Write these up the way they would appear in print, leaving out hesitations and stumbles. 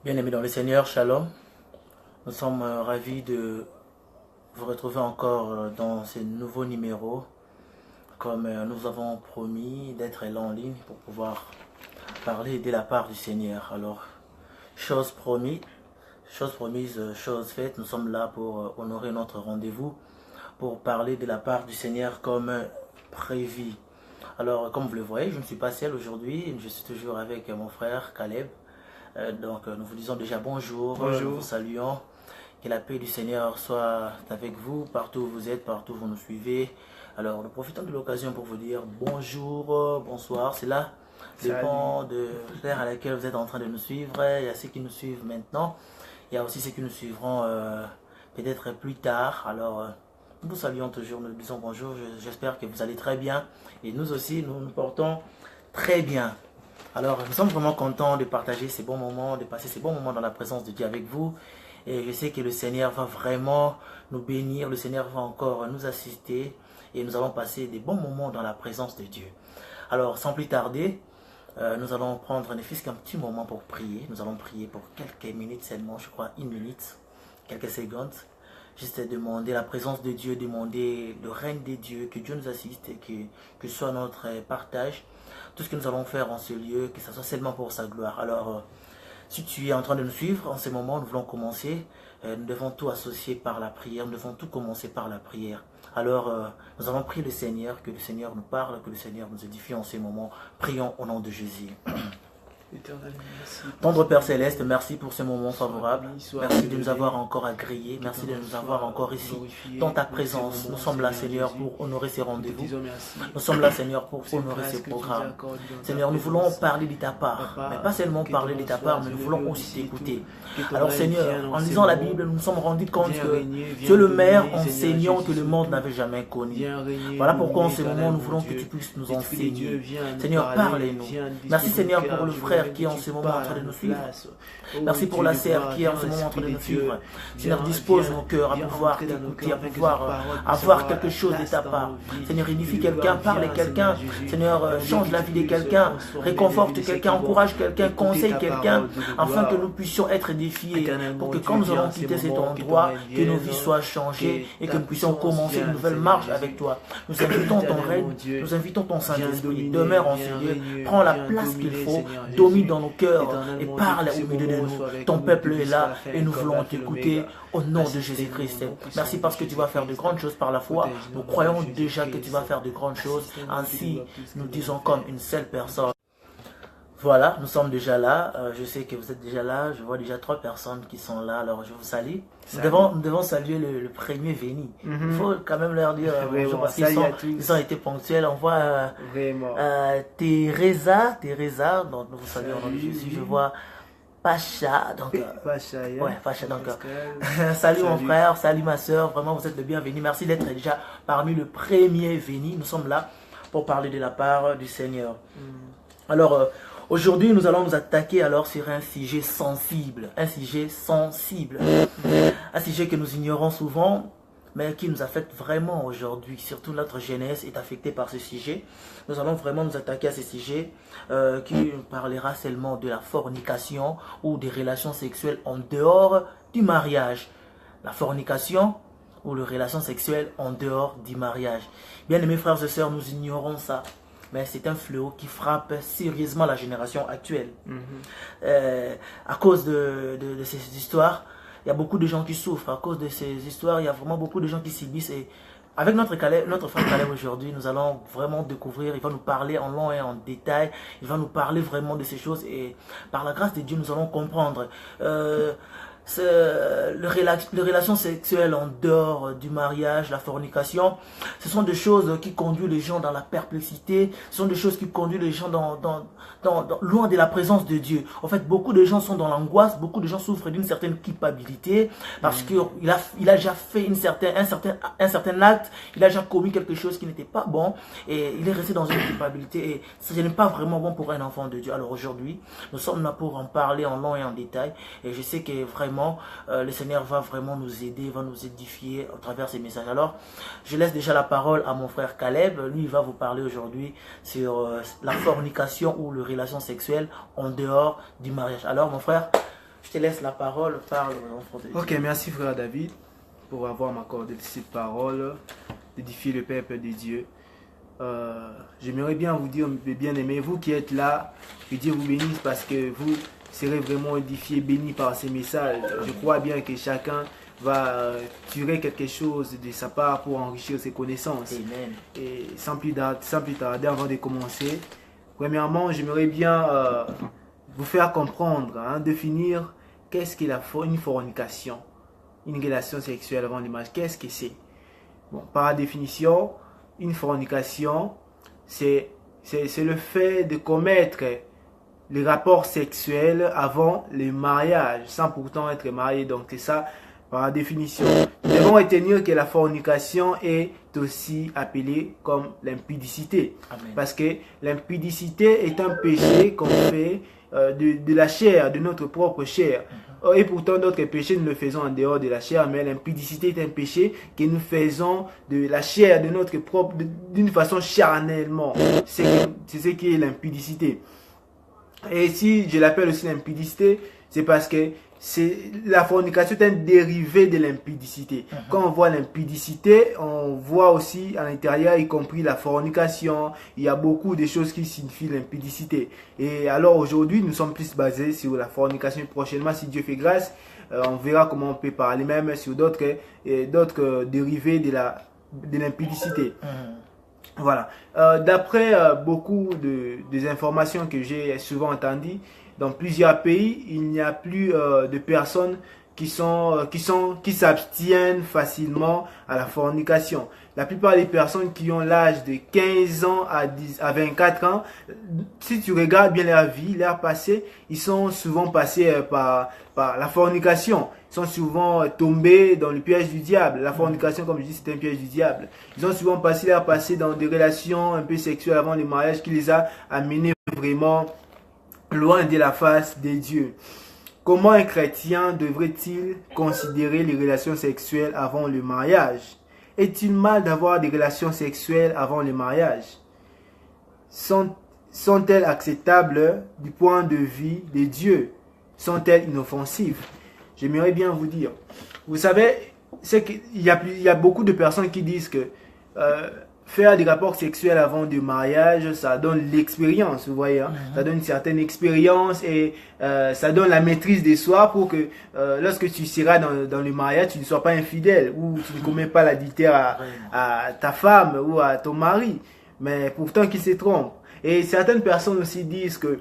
Bien-aimés dans le Seigneur, Shalom. Nous sommes ravis de vous retrouver encore dans ce nouveau numéro. Comme nous avons promis d'être là en ligne pour pouvoir parler de la part du Seigneur. Alors, chose promise, chose faite. Nous sommes là pour honorer notre rendez-vous, pour parler de la part du Seigneur comme prévu. Alors, comme vous le voyez, je ne suis pas seul aujourd'hui. Je suis toujours avec mon frère Caleb. Donc nous vous disons déjà bonjour, nous vous saluons, que la paix du Seigneur soit avec vous, partout où vous êtes, partout où vous nous suivez. Alors nous profitons de l'occasion pour vous dire bonjour, bonsoir, cela dépend de l'heure à laquelle vous êtes en train de nous suivre. Il y a ceux qui nous suivent maintenant, il y a aussi ceux qui nous suivront peut-être plus tard. Alors nous vous saluons toujours, nous disons bonjour, j'espère que vous allez très bien et nous aussi nous nous portons très bien. Alors, nous sommes vraiment contents de partager ces bons moments, de passer ces bons moments dans la présence de Dieu avec vous. Et je sais que le Seigneur va vraiment nous bénir, le Seigneur va encore nous assister et nous allons passer des bons moments dans la présence de Dieu. Alors, sans plus tarder, nous allons prendre ne fût-ce qu'un petit moment pour prier. Nous allons prier pour quelques minutes seulement, je crois 1 minute, quelques secondes. Juste demander la présence de Dieu, demander le règne de Dieu, que Dieu nous assiste et que ce soit notre partage. Tout ce que nous allons faire en ce lieu, que ce soit seulement pour sa gloire. Alors, si tu es en train de nous suivre, en ce moment, nous voulons commencer. Nous devons tout associer par la prière. Nous devons tout commencer par la prière. Alors, nous allons prier le Seigneur, que le Seigneur nous parle, que le Seigneur nous édifie en ce moment. Prions au nom de Jésus. Tendre Père Céleste, merci pour ce moment favorable. Merci de nous avoir encore agréés. Merci de nous avoir encore ici. Dans ta présence, nous sommes là, Seigneur, pour honorer ces rendez-vous. Nous sommes là, Seigneur, pour honorer ces programmes. Seigneur, nous voulons parler de ta part. Mais pas seulement parler de ta part, mais nous voulons aussi t'écouter. Alors, Seigneur, en lisant la Bible, nous nous sommes rendus compte que tu es le meilleur enseignant que le monde n'avait jamais connu. Voilà pourquoi en ce moment, nous voulons que tu puisses nous enseigner. Seigneur, parlez-nous. Merci, Seigneur, pour le frère qui est en ce moment en train de nous suivre. Merci pour la sœur qui est en ce moment en train de nous suivre. Seigneur, dispose nos cœurs à pouvoir t'écouter, à pouvoir avoir quelque chose de ta part. Seigneur, édifie quelqu'un, parle à quelqu'un. Seigneur, change la vie de quelqu'un, réconforte quelqu'un, encourage quelqu'un, conseille quelqu'un, afin que nous puissions être édifiés, pour que quand nous allons quitter cet endroit, que nos vies soient changées et que nous puissions commencer une nouvelle marche avec toi. Nous invitons ton règne, nous invitons ton Saint-Esprit, demeure en ce lieu, prends la place qu'il faut, domine dans nos cœurs et parle au milieu de nous. Ton peuple est là et nous voulons t'écouter au nom de Jésus-Christ. Merci parce que tu vas faire de grandes choses par la foi. Nous croyons déjà que tu vas faire de grandes choses. Ainsi, nous disons comme une seule personne. Voilà, nous sommes déjà là. Je sais que vous êtes déjà là. Je vois déjà 3 personnes qui sont là. Alors, je vous salue. Nous devons saluer le premier venu. Il faut quand même leur dire bonjour parce qu'ils ont été ponctuels. On voit Teresa. Donc, nous vous saluons au nom de Jésus. Je vois Pacha. Donc, Pacha. Donc, salut mon frère, salut ma soeur. Vraiment, vous êtes le bienvenu. Merci d'être déjà parmi le premier venu. Nous sommes là pour parler de la part du Seigneur. Alors, aujourd'hui, nous allons nous attaquer alors sur un sujet sensible, un sujet que nous ignorons souvent, mais qui nous affecte vraiment aujourd'hui. Surtout notre jeunesse est affectée par ce sujet. Nous allons vraiment nous attaquer à ce sujet qui parlera seulement de la fornication ou des relations sexuelles en dehors du mariage. La fornication ou les relations sexuelles en dehors du mariage. Bien aimés frères et sœurs, nous ignorons ça. Mais c'est un fléau qui frappe sérieusement la génération actuelle. À cause de ces histoires, il y a beaucoup de gens qui souffrent. À cause de ces histoires, il y a vraiment beaucoup de gens qui subissent. Et avec notre frère Caleb aujourd'hui, nous allons vraiment découvrir, il va nous parler en long et en détail, il va nous parler vraiment de ces choses. Et par la grâce de Dieu, nous allons comprendre. Les relations sexuelles en dehors du mariage, la fornication, ce sont des choses qui conduisent les gens dans la perplexité, ce sont des choses qui conduisent les gens loin de la présence de Dieu. En fait, beaucoup de gens sont dans l'angoisse, beaucoup de gens souffrent d'une certaine culpabilité parce qu'il a déjà fait un certain acte, il a déjà commis quelque chose qui n'était pas bon et il est resté dans une culpabilité et ce n'est pas vraiment bon pour un enfant de Dieu. Alors aujourd'hui, nous sommes là pour en parler en long et en détail et je sais que vraiment le Seigneur va vraiment nous aider, va nous édifier à travers ces messages. Alors, je laisse déjà la parole à mon frère Caleb. Lui, il va vous parler aujourd'hui sur la fornication ou les relations sexuelles en dehors du mariage. Alors, mon frère, Je te laisse la parole, parle aux enfants de Dieu. Ok, merci frère David pour avoir m'accordé cette parole, d'édifier le peuple de Dieu. J'aimerais bien vous dire, bien aimés, vous qui êtes là, que Dieu vous bénisse parce que vous serez vraiment édifiés, bénis par ces messages. Je crois bien que chacun va tirer quelque chose de sa part pour enrichir ses connaissances. Amen. Et sans plus tarder, avant de commencer, premièrement, j'aimerais bien vous faire comprendre, définir qu'est-ce qu'est une fornication, une relation sexuelle avant le mariage. Qu'est-ce que c'est? Bon, par définition, une fornication, c'est le fait de commettre les rapports sexuels avant le mariage, sans pourtant être marié. Donc c'est ça, par définition. Nous devons retenir que la fornication est aussi appelée comme l'impudicité. Parce que l'impudicité est un péché qu'on fait de la chair, de notre propre chair. Et pourtant, d'autres péchés, nous le faisons en dehors de la chair, mais l'impudicité est un péché que nous faisons de la chair, de notre propre, d'une façon charnellement. C'est ce qui est l'impudicité. Et si je l'appelle aussi l'impudicité, c'est parce que la fornication est un dérivé de l'impudicité. Quand on voit l'impudicité, on voit aussi à l'intérieur, y compris la fornication. Il y a beaucoup de choses qui signifient l'impudicité. Et alors aujourd'hui, nous sommes plus basés sur la fornication. Prochainement, si Dieu fait grâce, on verra comment on peut parler même sur d'autres dérivés de l'impudicité. Voilà. D'après beaucoup des informations que j'ai souvent entendues, dans plusieurs pays, il n'y a plus de personnes qui s'abstiennent facilement à la fornication. La plupart des personnes qui ont l'âge de 15 ans à 24 ans, si tu regardes bien leur vie, leur passé, ils sont souvent passés par la fornication. Ils sont souvent tombés dans le piège du diable. La fornication, comme je dis, c'est un piège du diable. Ils ont souvent passé leur passé dans des relations un peu sexuelles avant le mariage qui les a amenés vraiment loin de la face de Dieu. Comment un chrétien devrait-il considérer les relations sexuelles avant le mariage? Est-il mal d'avoir des relations sexuelles avant le mariage? Sont-elles acceptables du point de vue de Dieu? Sont-elles inoffensives? J'aimerais bien vous dire. Vous savez, il y a beaucoup de personnes qui disent que faire des rapports sexuels avant le mariage, ça donne l'expérience, vous voyez, ça donne une certaine expérience et ça donne la maîtrise de soi pour que lorsque tu seras dans le mariage, tu ne sois pas infidèle ou tu ne commets pas l'adultère à ta femme ou à ton mari, mais pourtant qui se trompe. Et certaines personnes aussi disent que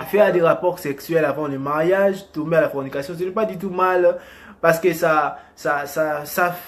faire des rapports sexuels avant le mariage, tomber à la fornication, ce n'est pas du tout mal parce que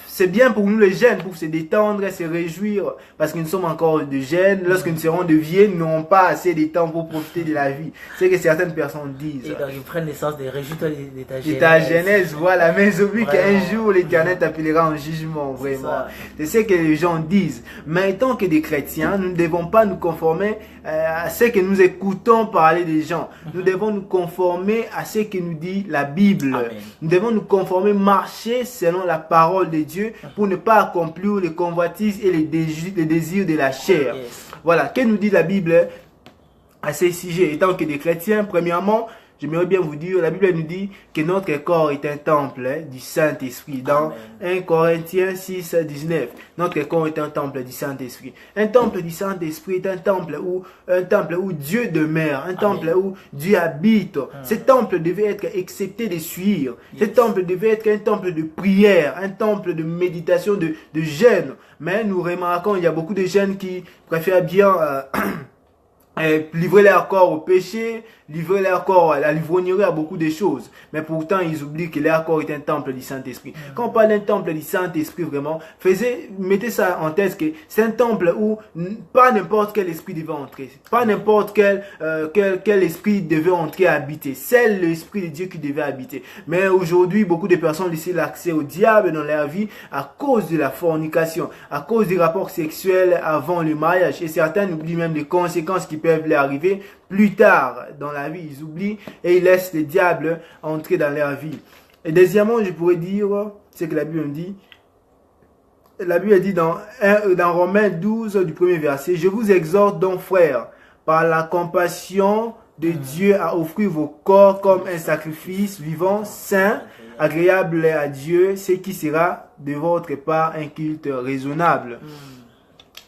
c'est bien pour nous les jeunes, pour se détendre et se réjouir, parce que nous sommes encore de jeunes. Lorsque nous serons de vieux, nous n'aurons pas assez de temps pour profiter de la vie. C'est ce que certaines personnes disent. Et donc ils prennent naissance des réjouis de ta jeunesse. De ta jeunesse, voilà. Mais oublie qu'un jour l'Éternel t'appellera en jugement, vraiment. C'est ce que les gens disent. Mais en tant que des chrétiens, nous ne devons pas nous conformer à ce que nous écoutons parler des gens. Nous devons nous conformer à ce que nous dit la Bible. Amen. Nous devons nous conformer, marcher selon la parole de Dieu pour ne pas accomplir les convoitises et les désirs de la chair. Voilà, que nous dit la Bible à ces sujets? Étant que des chrétiens, premièrement, j'aimerais bien vous dire, la Bible nous dit que notre corps est un temple du Saint-Esprit. Dans 1 Corinthiens 6, 19, notre corps est un temple du Saint-Esprit. Un temple du Saint-Esprit est un temple où Dieu demeure, un temple où Dieu habite. Ce temple devait être accepté de suivre. Ce temple devait être un temple de prière, un temple de méditation, de jeûne. Mais nous remarquons, il y a beaucoup de jeunes qui préfèrent bien livrer leur corps au péché, livrer leur corps à la livrognerie, à beaucoup de choses. Mais pourtant, ils oublient que leur corps est un temple du Saint-Esprit. Quand on parle d'un temple du Saint-Esprit, vraiment, mettez ça en tête que c'est un temple où pas n'importe quel esprit devait entrer. Pas n'importe quel esprit devait entrer à habiter. C'est l'Esprit de Dieu qui devait habiter. Mais aujourd'hui, beaucoup de personnes laissent l'accès au diable dans leur vie à cause de la fornication, à cause des rapports sexuels avant le mariage. Et certains oublient même les conséquences qui peuvent leur arriver plus tard dans la vie. Ils oublient et ils laissent le diable entrer dans leur vie. Et deuxièmement, je pourrais dire ce que la Bible me dit. La Bible dit dans Romains 12 du premier verset, « Je vous exhorte donc, frères, par la compassion de Dieu à offrir vos corps comme un sacrifice vivant, saint, agréable à Dieu, ce qui sera de votre part un culte raisonnable.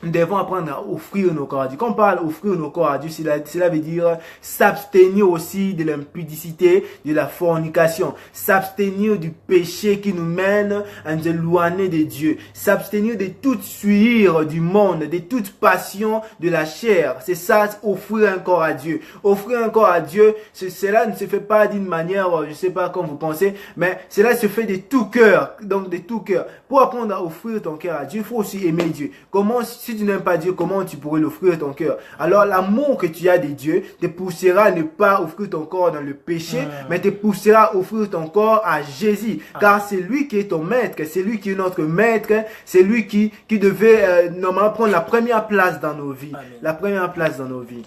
Nous devons apprendre à offrir nos corps à Dieu. Quand on parle offrir nos corps à Dieu, cela veut dire s'abstenir aussi de l'impudicité, de la fornication, s'abstenir du péché qui nous mène à nous éloigner de Dieu, s'abstenir de toute sueur du monde, de toute passion de la chair. C'est ça, offrir un corps à Dieu. Offrir un corps à Dieu, cela ne se fait pas d'une manière, je ne sais pas comme vous pensez, mais cela se fait de tout cœur. Donc de tout cœur. Pour apprendre à offrir ton cœur à Dieu, il faut aussi aimer Dieu. Si tu n'aimes pas Dieu, comment tu pourrais l'offrir ton cœur? Alors l'amour que tu as de Dieu te poussera à ne pas offrir ton corps dans le péché, mais te poussera à offrir ton corps à Jésus. Car c'est lui qui est ton maître, c'est lui qui est notre maître, c'est lui qui devait normalement prendre la première place dans nos vies. Amen. La première place dans nos vies.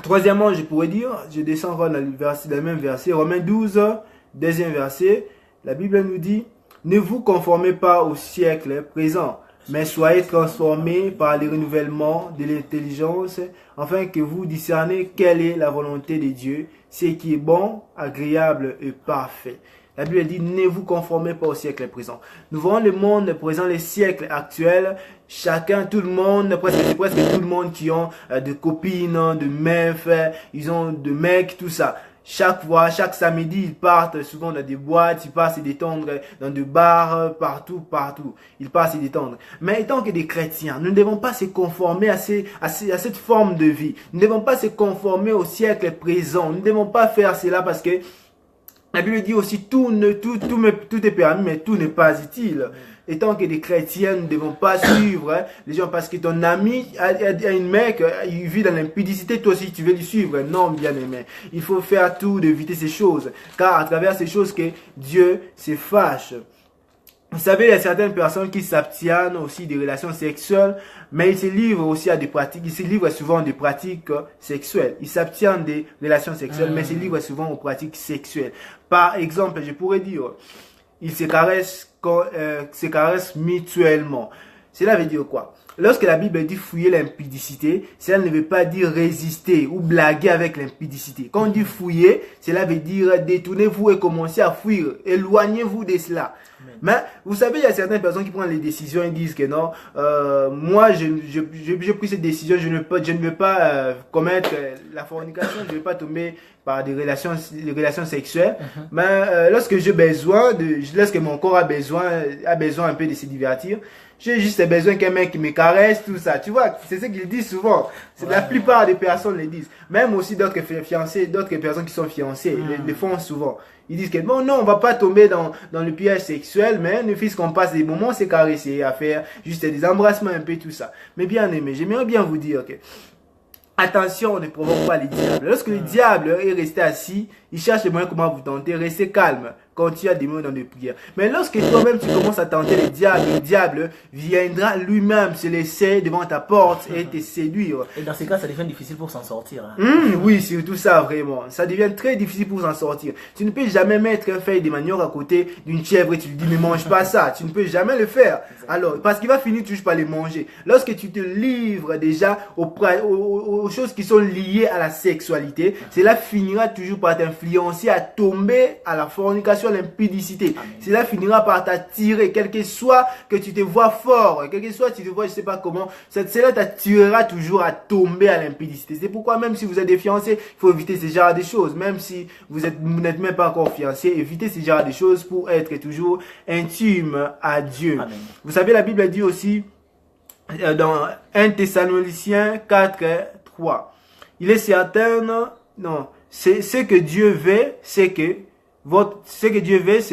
Troisièmement, je pourrais dire, je descends dans le même verset, Romains 12, deuxième verset, la Bible nous dit, ne vous conformez pas au siècle présent, mais soyez transformés par le renouvellement de l'intelligence, afin que vous discerniez quelle est la volonté de Dieu, ce qui est bon, agréable et parfait. La Bible dit, ne vous conformez pas au siècle présent. Nous voyons le monde présent, les siècles actuels, tout le monde, presque tout le monde qui ont de copines, de meufs, ils ont de mecs, tout ça. Chaque samedi, ils partent souvent dans des boîtes, ils partent se détendre dans des bars, partout. Ils partent se détendre. Mais étant que des chrétiens, nous ne devons pas se conformer à cette forme de vie. Nous ne devons pas se conformer au siècle présent. Nous ne devons pas faire cela parce que la Bible dit aussi tout est permis, mais tout n'est pas utile. Étant que des chrétiens, nous ne devons pas suivre les gens parce que ton ami a une mec, il vit dans l'impudicité, toi aussi tu veux lui suivre. Non, bien aimé. Il faut faire tout d'éviter ces choses. Car à travers ces choses que Dieu se fâche. Vous savez, il y a certaines personnes qui s'abstiennent aussi des relations sexuelles, mais ils se livrent aussi à des pratiques, ils se livrent souvent à des pratiques sexuelles. Ils s'abstiennent des relations sexuelles, mais ils se livrent souvent aux pratiques sexuelles. Par exemple, je pourrais dire, ils se caressent mutuellement. Cela veut dire quoi? Lorsque la Bible dit fouiller l'impudicité, cela ne veut pas dire résister ou blaguer avec l'impudicité. Quand on dit fouiller, cela veut dire détournez-vous et commencez à fuir. Éloignez-vous de cela. Amen. Mais vous savez, il y a certaines personnes qui prennent les décisions et disent que non, moi j'ai pris cette décision, je ne veux pas commettre la fornication, je ne veux pas tomber par des relations sexuelles. Mais lorsque lorsque mon corps a besoin un peu de se divertir, j'ai juste besoin qu'un mec me caresse, tout ça. Tu vois, c'est ce qu'ils disent souvent. La plupart des personnes le disent. Même aussi d'autres personnes qui sont fiancées, le font souvent. Ils disent que bon, non, on va pas tomber dans le piège sexuel, mais ne fût-ce qu'on passe des moments, c'est caresser, à faire juste des embrassements, un peu tout ça. Mais bien aimé, j'aimerais bien vous dire que attention, on ne provoque pas les diables. Lorsque le diable est resté assis, il cherche les moyens comment vous tenter, restez calme quand tu as des mots dans les prières. Mais lorsque toi-même tu commences à tenter le diable viendra lui-même se laisser devant ta porte et te séduire. Et dans ces cas, ça devient difficile pour s'en sortir. Oui, c'est tout ça vraiment. Ça devient très difficile pour s'en sortir. Tu ne peux jamais mettre un feuille de manioc à côté d'une chèvre et tu lui dis ne mange pas ça. Tu ne peux jamais le faire. Alors, parce qu'il va finir toujours par les manger. Lorsque tu te livres déjà aux choses qui sont liées à la sexualité, cela finira toujours par t'influencer à tomber à la fornication, à l'impudicité. Cela finira par t'attirer, quel que soit que tu te vois fort, quel que soit tu te vois, je sais pas comment, cela t'attirera toujours à tomber à l'impudicité. C'est pourquoi même si vous êtes des fiancés, il faut éviter ce genre de choses. Même si vous n'êtes même pas encore fiancés, évitez ce genre de choses pour être toujours intime à Dieu. Amen. Vous savez, la Bible dit aussi dans 1 Thessaloniciens 4, 3. Il est certain, non, ce que Dieu veut, c'est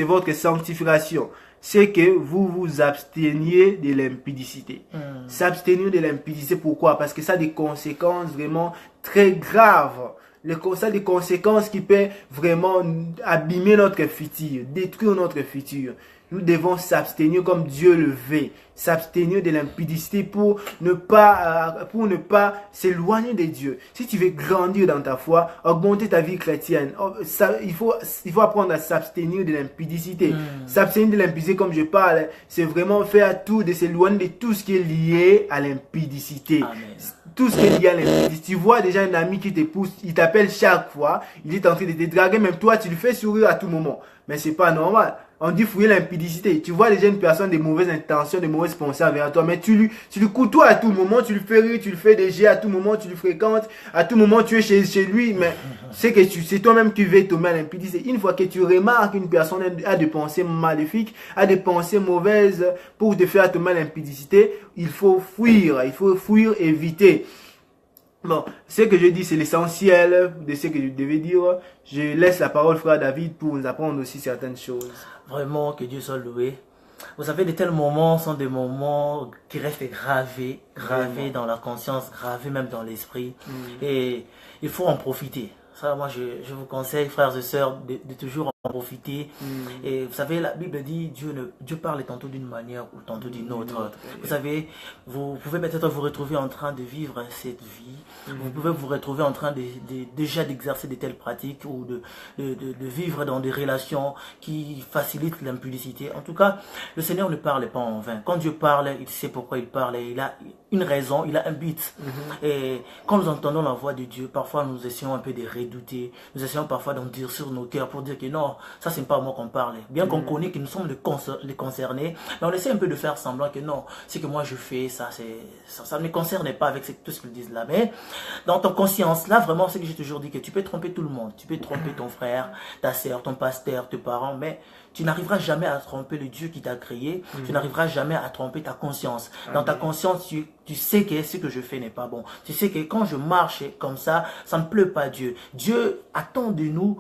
votre sanctification. C'est que vous vous absteniez de l'impudicité. S'abstenir de l'impudicité, pourquoi? Parce que ça a des conséquences vraiment très graves. Ça a des conséquences qui peuvent vraiment abîmer notre futur, détruire notre futur. Nous devons s'abstenir comme Dieu le veut. S'abstenir de l'impudicité pour ne pas s'éloigner de Dieu. Si tu veux grandir dans ta foi, augmenter ta vie chrétienne, il faut apprendre à s'abstenir de l'impudicité. S'abstenir de l'impudicité, comme je parle, c'est vraiment faire tout, de s'éloigner de tout ce qui est lié à l'impudicité. Amen. Tout ce qui est lié à l'impudicité. Tu vois déjà un ami qui te pousse, il t'appelle chaque fois, il est en train de te draguer, même toi, tu le fais sourire à tout moment. Mais c'est pas normal. On dit fouiller l'impudicité. Tu vois déjà une personne de mauvaises intentions, de mauvaises pensées envers toi, mais tu lui côtoies à tout moment, tu lui fais rire, tu lui fais des jets à tout moment, tu le fréquentes, à tout moment tu es chez lui, mais c'est toi-même qui veux tomber à l'impudicité. Une fois que tu remarques qu'une personne a des pensées maléfiques, a des pensées mauvaises pour te faire tomber à l'impudicité, il faut fuir, éviter. Bon, ce que je dis, c'est l'essentiel de ce que je devais dire. Je laisse la parole, frère David, pour nous apprendre aussi certaines choses. Vraiment, que Dieu soit loué. Vous savez, de tels moments sont des moments qui restent gravés dans la conscience, gravés même dans l'esprit. Et il faut en profiter. Ça, moi, je vous conseille, frères et sœurs, de toujours en profiter. Et vous savez, la Bible dit, Dieu parle tantôt d'une manière ou tantôt d'une autre. Vous savez, vous pouvez peut-être vous retrouver en train de vivre cette vie. Vous pouvez vous retrouver en train déjà d'exercer de telles pratiques ou de vivre dans des relations qui facilitent l'impudicité. En tout cas, le Seigneur ne parle pas en vain. Quand Dieu parle, il sait pourquoi il parle et il a une raison, il a un but. Et quand nous entendons la voix de Dieu, parfois nous essayons un peu de redouter. Nous essayons parfois d'en dire sur nos cœurs pour dire que non, ça c'est pas à moi qu'on parle. Bien qu'on connaît que nous sommes les concernés, mais on essaie un peu de faire semblant que non, c'est que moi je fais, ça ne me concerne pas avec tout ce qu'ils disent là. Mais dans ton conscience, là vraiment, c'est que j'ai toujours dit que tu peux tromper tout le monde. Tu peux tromper ton frère, ta soeur, ton pasteur, tes parents, mais tu n'arriveras jamais à tromper le Dieu qui t'a créé. Tu n'arriveras jamais à tromper ta conscience. Dans ta conscience, tu sais que ce que je fais n'est pas bon. Tu sais que quand je marche comme ça ne plaît pas à Dieu. Dieu attend de nous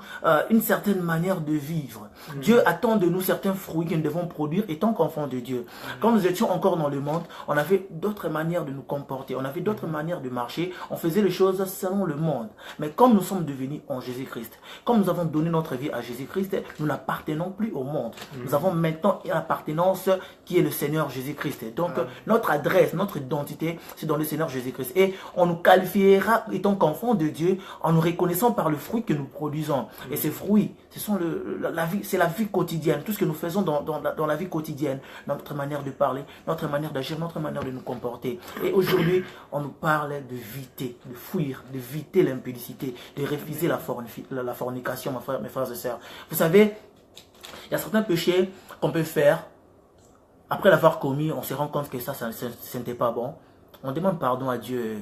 une certaine manière de vivre. Dieu attend de nous certains fruits que nous devons produire étant qu'enfants de Dieu. Quand nous étions encore dans le monde, on avait d'autres manières de nous comporter. On avait d'autres manières de marcher. On faisait les choses selon le monde. Mais comme nous sommes devenus en Jésus-Christ, comme nous avons donné notre vie à Jésus-Christ, nous n'appartenons plus au monde. Nous avons maintenant une appartenance qui est le Seigneur Jésus-Christ. Donc notre adresse, notre identité, c'est dans le Seigneur Jésus-Christ. Et on nous qualifiera étant qu'enfants de Dieu en nous reconnaissant par le fruit que nous produisons. Et ces fruits, c'est la vie quotidienne, tout ce que nous faisons dans la vie quotidienne, notre manière de parler, notre manière d'agir, notre manière de nous comporter. Et aujourd'hui, on nous parle d'éviter, de fuir, d'éviter l'impudicité, de refuser la fornication, mes frères et sœurs. Vous savez, il y a certains péchés qu'on peut faire. Après l'avoir commis, on se rend compte que ça n'était pas bon. On demande pardon à Dieu.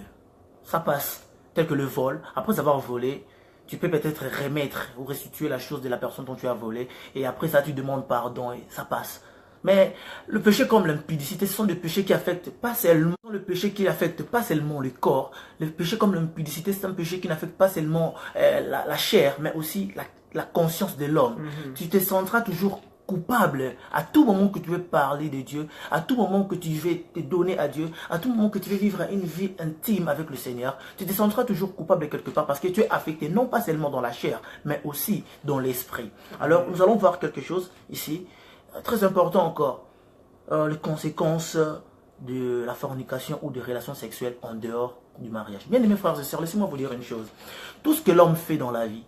Ça passe. Tel que le vol. Après avoir volé, tu peux peut-être remettre ou restituer la chose de la personne dont tu as volé. Et après ça, tu demandes pardon et ça passe. Mais le péché comme l'impudicité, ce sont des péchés qui affectent pas seulement le corps. Le péché comme l'impudicité, c'est un péché qui n'affecte pas seulement la chair, mais aussi la conscience de l'homme. Tu te sentiras toujours coupable à tout moment que tu veux parler de Dieu, à tout moment que tu veux te donner à Dieu, à tout moment que tu veux vivre une vie intime avec le Seigneur. Tu te sentiras toujours coupable quelque part parce que tu es affecté non pas seulement dans la chair, mais aussi dans l'esprit. Alors nous allons voir quelque chose ici, très important encore, les conséquences de la fornication ou des relations sexuelles en dehors du mariage. Bien aimés frères et sœurs, laissez-moi vous dire une chose. Tout ce que l'homme fait dans la vie,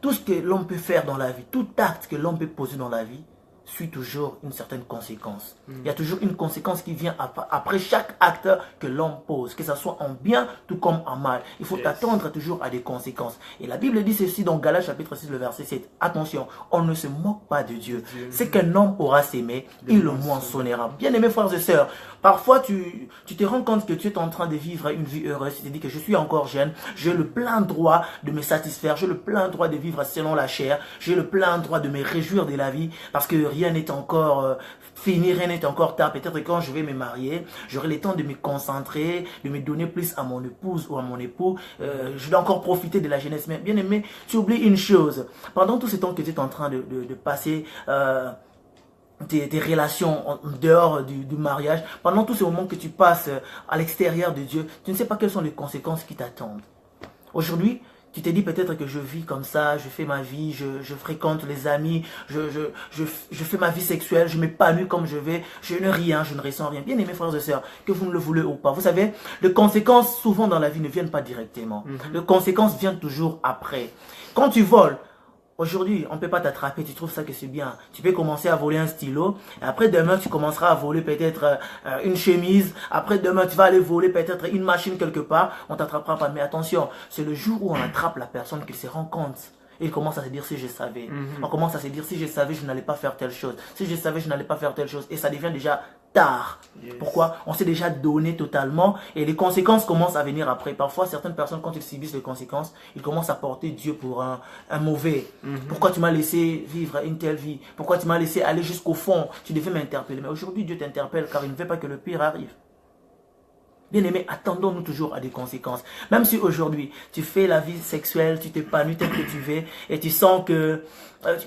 tout ce que l'homme peut faire dans la vie, tout acte que l'homme peut poser dans la vie, suit toujours une certaine conséquence. Il y a toujours une conséquence qui vient après chaque acte que l'homme pose, que ce soit en bien tout comme en mal. Il faut attendre toujours à des conséquences. Et la Bible dit ceci dans Galates chapitre 6, le verset 7. Attention, on ne se moque pas de Dieu. C'est qu'un homme aura sémé, il le moissonnera. Bien aimés frères et sœurs, parfois tu te rends compte que tu es en train de vivre une vie heureuse. Tu te dis que je suis encore jeune, j'ai le plein droit de me satisfaire, j'ai le plein droit de vivre selon la chair, j'ai le plein droit de me réjouir de la vie parce que rien n'est encore fini, rien n'est encore tard. Peut-être que quand je vais me marier, j'aurai le temps de me concentrer, de me donner plus à mon épouse ou à mon époux. Je dois encore profiter de la jeunesse. Mais bien aimé, tu oublies une chose. Pendant tout ce temps que tu es en train de passer tes relations en dehors du mariage, pendant tout ce moment que tu passes à l'extérieur de Dieu, tu ne sais pas quelles sont les conséquences qui t'attendent. Aujourd'hui, Tu te dis peut-être que je vis comme ça, je fais ma vie, je fréquente les amis, je fais ma vie sexuelle, je m'épanouis comme je vais, je ne rien, je ne ressens rien. Bien aimés frères et sœurs, que vous ne le voulez ou pas. Vous savez, les conséquences souvent dans la vie ne viennent pas directement. Les conséquences viennent toujours après. Quand tu voles, aujourd'hui, on ne peut pas t'attraper, tu trouves ça que c'est bien. Tu peux commencer à voler un stylo, et après demain, tu commenceras à voler peut-être une chemise. Après demain, tu vas aller voler peut-être une machine quelque part, on t'attrapera pas. Mais attention, c'est le jour où on attrape la personne qu'il se rend compte. Et il commence à se dire si je savais. On commence à se dire si je savais, je n'allais pas faire telle chose. Si je savais, je n'allais pas faire telle chose. Et ça devient déjà tard. Pourquoi? On s'est déjà donné totalement et les conséquences commencent à venir après. Parfois, certaines personnes, quand ils subissent les conséquences, ils commencent à porter Dieu pour un mauvais. Pourquoi tu m'as laissé vivre une telle vie? Pourquoi tu m'as laissé aller jusqu'au fond? Tu devais m'interpeller. Mais aujourd'hui, Dieu t'interpelle car il ne veut pas que le pire arrive. Bien-aimés, attendons-nous toujours à des conséquences. Même si aujourd'hui, tu fais la vie sexuelle, tu t'épanouis tel que tu veux, et tu sens que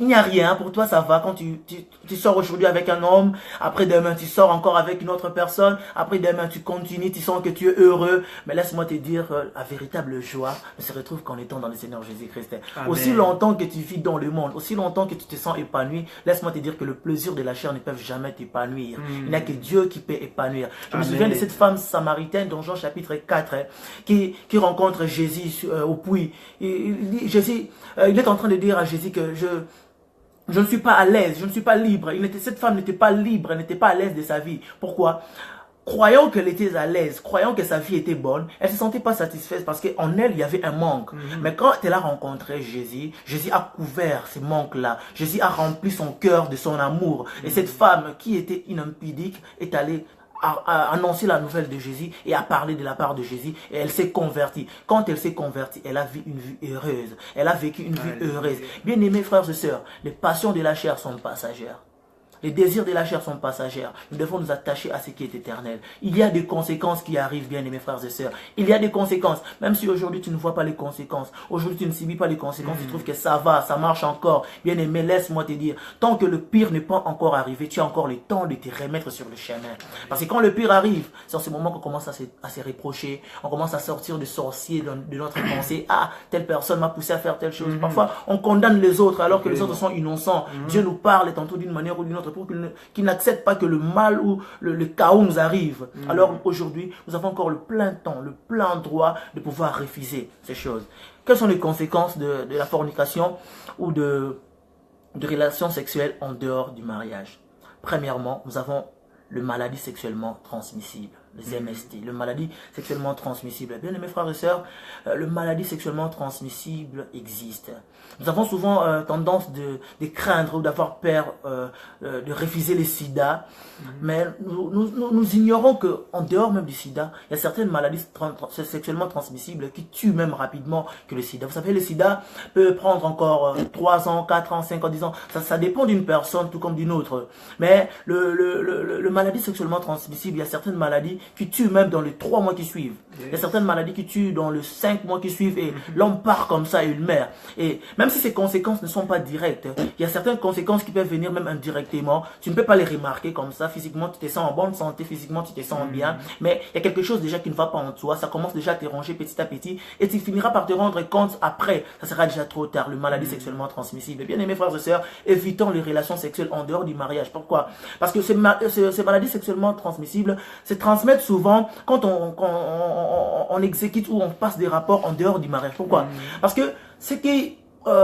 il n'y a rien, pour toi ça va. Quand tu sors aujourd'hui avec un homme, après demain tu sors encore avec une autre personne, après demain tu continues, tu sens que tu es heureux. Mais laisse-moi te dire, la véritable joie ne se retrouve qu'en étant dans le Seigneur Jésus-Christ. Aussi longtemps que tu vis dans le monde, aussi longtemps que tu te sens épanoui, laisse-moi te dire que le plaisir de la chair ne peut jamais t'épanouir. Il n'y a que Dieu qui peut épanouir. Je me souviens de cette femme samaritaine dans Jean chapitre 4 qui rencontre Jésus au puits. Jésus, il est en train de dire à Jésus que je ne suis pas à l'aise, je ne suis pas libre. Cette femme n'était pas libre, elle n'était pas à l'aise de sa vie. Pourquoi? Croyant qu'elle était à l'aise, croyant que sa vie était bonne, elle ne se sentait pas satisfaite parce qu'en elle, il y avait un manque. Mais quand elle a rencontré Jésus, Jésus a couvert ce manque-là. Jésus a rempli son cœur de son amour. Et cette femme qui était inimpudique est allée a annoncé la nouvelle de Jésus et a parlé de la part de Jésus et elle s'est convertie. Quand elle s'est convertie, elle a vu une vie heureuse. Elle a vécu une vie heureuse. Bien aimés frères et sœurs, les passions de la chair sont passagères. Les désirs de la chair sont passagers. Nous devons nous attacher à ce qui est éternel. Il y a des conséquences qui arrivent, bien aimés frères et sœurs. Il y a des conséquences. Même si aujourd'hui tu ne vois pas les conséquences. Aujourd'hui tu ne subis pas les conséquences. Tu trouves que ça va, ça marche encore. Bien aimé, laisse-moi te dire. Tant que le pire n'est pas encore arrivé, tu as encore le temps de te remettre sur le chemin. Parce que quand le pire arrive, c'est en ce moment qu'on commence à se reprocher. On commence à sortir de sorciers de notre pensée. Ah, telle personne m'a poussé à faire telle chose. Parfois, on condamne les autres alors que les autres sont innocents. Dieu nous parle tantôt d'une manière ou d'une autre pour qu'ils n'acceptent pas que le mal ou le chaos nous arrive. Alors aujourd'hui, nous avons encore le plein temps, le plein droit de pouvoir refuser ces choses. Quelles sont les conséquences de la fornication ou de relations sexuelles en dehors du mariage? Premièrement, nous avons le maladie sexuellement transmissible, les MST, le maladie sexuellement transmissible. Bien aimés frères et sœurs, le maladie sexuellement transmissible existe. Nous avons souvent tendance de craindre ou d'avoir peur de refuser le sida, mais nous ignorons qu'en dehors même du sida, il y a certaines maladies sexuellement transmissibles qui tuent même rapidement que le sida. Vous savez, le sida peut prendre encore 3 ans, 4 ans, 5 ans, 10 ans. Ça dépend d'une personne tout comme d'une autre. Mais le maladie sexuellement transmissible, il y a certaines maladies qui tuent même dans les 3 mois qui suivent. Il y a certaines maladies qui tuent dans les 5 mois qui suivent et l'homme part comme ça et il meurt. Et même si ces conséquences ne sont pas directes, il y a certaines conséquences qui peuvent venir même indirectement. Tu ne peux pas les remarquer comme ça. Physiquement, tu te sens en bonne santé, physiquement, tu te sens bien. Mais il y a quelque chose déjà qui ne va pas en toi. Ça commence déjà à te ranger petit à petit et tu finiras par te rendre compte après. Ça sera déjà trop tard, le maladie sexuellement transmissible. Bien aimés frères et sœurs, évitons les relations sexuelles en dehors du mariage. Pourquoi? Parce que ces maladies sexuellement transmissibles se transmettent souvent quand on exécute ou on passe des rapports en dehors du mariage. Pourquoi? Parce que ceux qui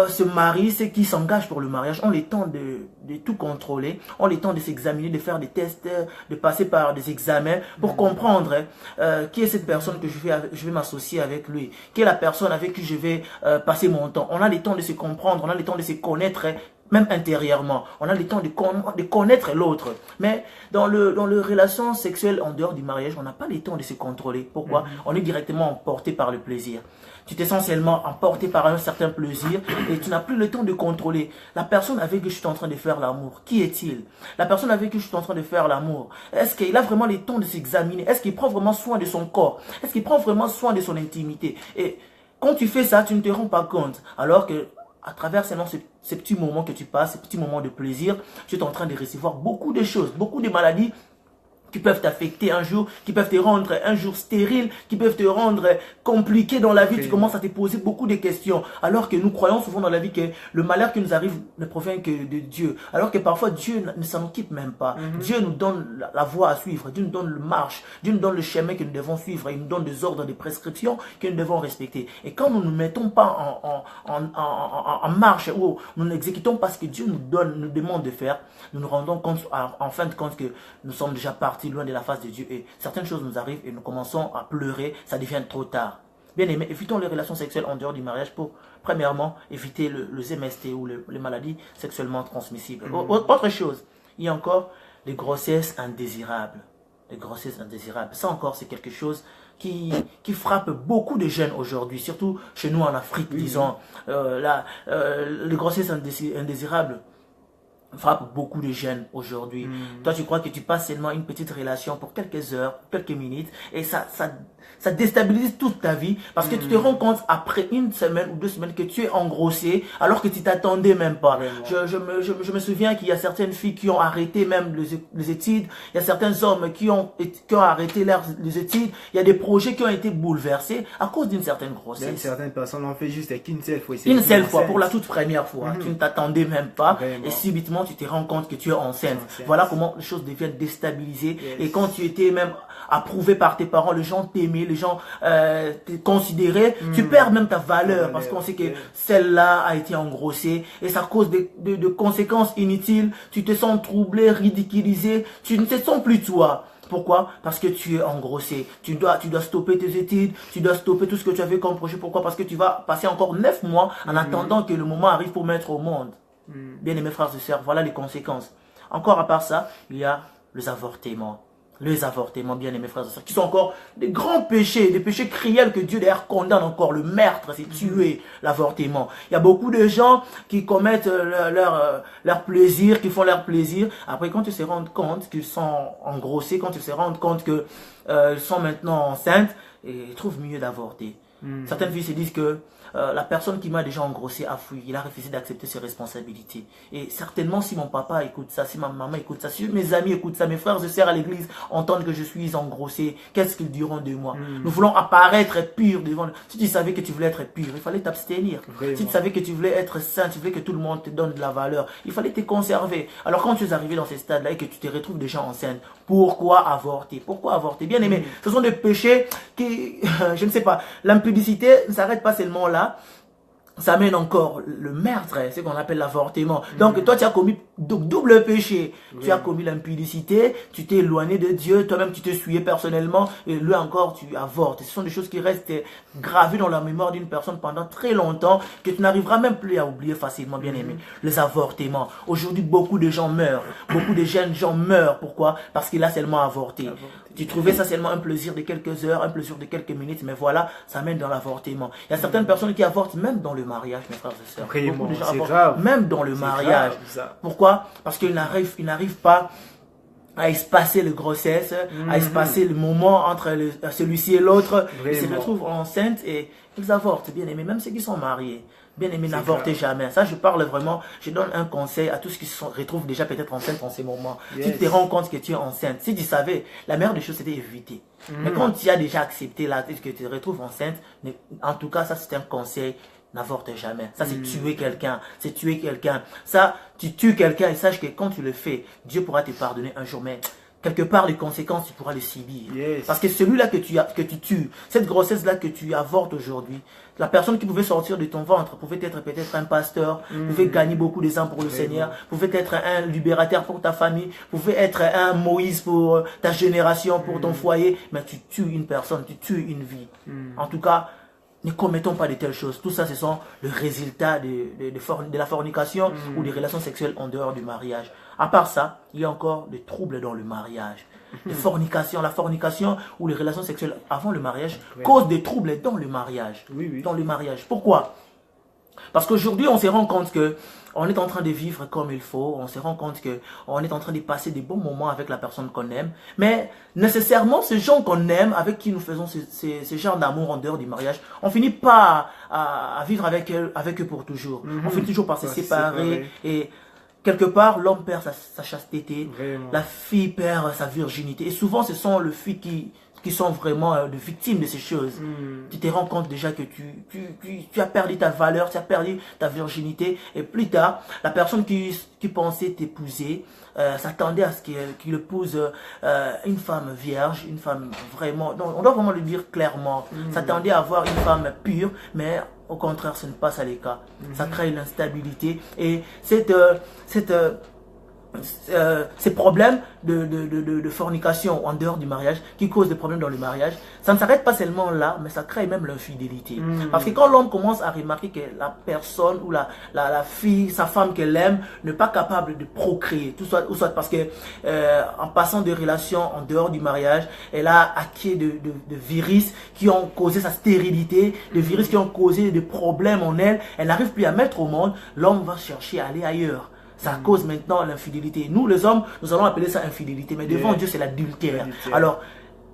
se marient, ceux qui s'engagent pour le mariage ont le temps de tout contrôler, ont le temps de s'examiner, de faire des tests, de passer par des examens pour comprendre qui est cette personne que je vais m'associer avec lui, qui est la personne avec qui je vais passer mon temps. On a le temps de se comprendre, on a le temps de se connaître, même intérieurement. On a le temps de connaître l'autre. Mais dans le relation sexuelle en dehors du mariage, on n'a pas le temps de se contrôler. Pourquoi? On est directement emporté par le plaisir. Tu t'es essentiellement emporté par un certain plaisir et tu n'as plus le temps de contrôler. La personne avec qui je suis en train de faire l'amour, qui est-il? La personne avec qui je suis en train de faire l'amour, est-ce qu'il a vraiment le temps de s'examiner? Est-ce qu'il prend vraiment soin de son corps? Est-ce qu'il prend vraiment soin de son intimité? Et quand tu fais ça, tu ne te rends pas compte. Alors que à travers seulement ces petits moments que tu passes, ces petits moments de plaisir, tu es en train de recevoir beaucoup de choses, beaucoup de maladies qui peuvent t'affecter un jour, qui peuvent te rendre un jour stérile, qui peuvent te rendre compliqué dans la vie. Tu commences à te poser beaucoup de questions. Alors que nous croyons souvent dans la vie que le malheur qui nous arrive ne provient que de Dieu. Alors que parfois Dieu ne s'en occupe même pas. Dieu nous donne la voie à suivre. Dieu nous donne le marche. Dieu nous donne le chemin que nous devons suivre. Il nous donne des ordres, des prescriptions que nous devons respecter. Et quand nous ne mettons pas en marche ou nous n'exécutons pas ce que Dieu nous demande de faire, nous nous rendons compte en fin de compte que nous sommes déjà partis loin de la face de Dieu et certaines choses nous arrivent et nous commençons à pleurer, ça devient trop tard. Bien aimé, évitons les relations sexuelles en dehors du mariage pour, premièrement, éviter le MST ou les maladies sexuellement transmissibles. Autre chose, il y a encore les grossesses indésirables. Les grossesses indésirables, ça encore c'est quelque chose qui frappe beaucoup de jeunes aujourd'hui, surtout chez nous en Afrique, disons. Les grossesses indésirables frappe beaucoup de jeunes aujourd'hui. Toi, tu crois que tu passes seulement une petite relation pour quelques heures, quelques minutes, et ça déstabilise toute ta vie, parce que tu te rends compte après une semaine ou 2 semaines que tu es engrossé, alors que tu t'attendais même pas. Je me souviens qu'il y a certaines filles qui ont arrêté même les études, il y a certains hommes qui ont arrêté les études, il y a des projets qui ont été bouleversés à cause d'une certaine grossesse. Même certaines personnes l'ont fait juste qu'une seule fois. Une seule fois, pour la toute première fois. Tu ne t'attendais même pas, et subitement tu te rends compte que tu es enceinte. Voilà comment les choses deviennent déstabilisées. Et quand tu étais même approuvé par tes parents, les gens t'aimaient, les gens te considéraient, tu perds même ta valeur parce qu'on sait que celle-là a été engrossée et ça cause de conséquences inutiles. Tu te sens troublé, ridiculisé, tu ne te sens plus toi. Pourquoi? Parce que tu es engrossé. Tu dois stopper tes études, tu dois stopper tout ce que tu avais comme projet. Pourquoi? Parce que tu vas passer encore 9 mois en attendant que le moment arrive pour mettre au monde. Bien aimés frères et sœurs, voilà les conséquences. Encore à part ça, il y a les avortements. Les avortements, bien aimés frères et sœurs, qui sont encore des grands péchés, des péchés criels que Dieu d'ailleurs condamne encore. Le meurtre, c'est tuer, l'avortement. Il y a beaucoup de gens qui commettent leur plaisir, qui font leur plaisir. Après, quand ils se rendent compte qu'ils sont engrossés, quand ils se rendent compte qu'ils sont maintenant enceintes, ils trouvent mieux d'avorter. Certaines filles se disent que la personne qui m'a déjà engrossé a fui, il a refusé d'accepter ses responsabilités. Et certainement, si mon papa écoute ça, si ma maman écoute ça, si mes amis écoutent ça, mes frères et sœurs à l'église entendent que je suis engrossé, qu'est-ce qu'ils diront de moi? Nous voulons apparaître purs devant. Si tu savais que tu voulais être pur, il fallait t'abstenir. Si tu savais que tu voulais être saint, tu voulais que tout le monde te donne de la valeur, il fallait te conserver. Alors quand tu es arrivé dans ces stades-là et que tu te retrouves déjà enceinte, pourquoi avorter? Pourquoi avorter? Bien aimé, ce sont des péchés qui, je ne sais pas, l'impudicité ne s'arrête pas seulement là. Ça mène encore le meurtre, ce qu'on appelle l'avortement. Donc toi tu as commis double péché. Tu as commis l'impudicité, tu t'es éloigné de Dieu, toi-même tu t'es souillé personnellement, et lui encore tu avortes. Ce sont des choses qui restent gravées dans la mémoire d'une personne pendant très longtemps, que tu n'arriveras même plus à oublier facilement, bien aimé. Les avortements. Aujourd'hui beaucoup de gens meurent, beaucoup de jeunes gens meurent. Pourquoi? Parce qu'il a seulement avorté. Tu trouvais ça seulement un plaisir de quelques heures, un plaisir de quelques minutes, mais voilà, ça mène dans l'avortement. Il y a certaines personnes qui avortent même dans le mariage, mes frères et sœurs. Beaucoup de gens avortent même dans le mariage. Pourquoi? Parce qu'ils n'arrivent pas à espacer les grossesses, à espacer le moment entre celui-ci et l'autre. Ils se retrouvent enceintes et ils avortent, bien aimés, même ceux qui sont mariés. Bien aimé, n'avortez jamais. Ça, je parle vraiment, je donne un conseil à tous ceux qui se retrouvent déjà peut-être enceintes en ces moments. Si tu te rends compte que tu es enceinte, si tu savais, la meilleure des choses, c'était éviter. Mais quand tu as déjà accepté là, que tu te retrouves enceinte, en tout cas, ça, c'est un conseil. N'avorte jamais. Ça, c'est tuer quelqu'un. C'est tuer quelqu'un. Ça, tu tues quelqu'un et sache que quand tu le fais, Dieu pourra te pardonner un jour. Mais quelque part, les conséquences, tu pourras les subir. Parce que celui-là que tu tues, cette grossesse-là que tu avortes aujourd'hui, la personne qui pouvait sortir de ton ventre pouvait être peut-être un pasteur, pouvait gagner beaucoup des âmes pour le Seigneur, pouvait être un libérateur pour ta famille, pouvait être un Moïse pour ta génération, pour ton foyer. Mais tu tues une personne, tu tues une vie. En tout cas, ne commettons pas de telles choses. Tout ça, ce sont le résultat de la fornication ou des relations sexuelles en dehors du mariage. À part ça, il y a encore des troubles dans le mariage. La fornication ou les relations sexuelles avant le mariage causent des troubles dans le mariage. Dans le mariage. Pourquoi? Parce qu'aujourd'hui, on se rend compte que on est en train de vivre comme il faut, on se rend compte qu'on est en train de passer des bons moments avec la personne qu'on aime, mais nécessairement, ces gens qu'on aime, avec qui nous faisons ces genres d'amour en dehors du mariage, on finit pas à vivre avec eux pour toujours. On finit toujours par se séparer et quelque part, l'homme perd sa chasteté, Vraiment. la fille perd sa virginité. Et souvent, ce sont les filles qui sont vraiment des victimes de ces choses. Tu te rends compte déjà que tu as perdu ta valeur, tu as perdu ta virginité. Et plus tard, la personne qui pensait t'épouser s'attendait à ce qu'il épouse une femme vierge, une femme vraiment... Donc, on doit vraiment le dire clairement. S'attendait à avoir une femme pure, mais au contraire, ce n'est pas ça le cas. Ça crée l'instabilité. Et ces problèmes de fornication en dehors du mariage, qui causent des problèmes dans le mariage, ça ne s'arrête pas seulement là, mais ça crée même l'infidélité. Parce que quand l'homme commence à remarquer que la personne ou la fille, sa femme qu'elle aime, n'est pas capable de procréer, ou soit parce que en passant de relations en dehors du mariage, elle a acquis de virus qui ont causé sa stérilité, de virus qui ont causé des problèmes en elle, elle n'arrive plus à mettre au monde, l'homme va chercher à aller ailleurs. Ça cause maintenant l'infidélité. Nous, les hommes, nous allons appeler ça infidélité. Mais devant Dieu, c'est l'adultère. Alors,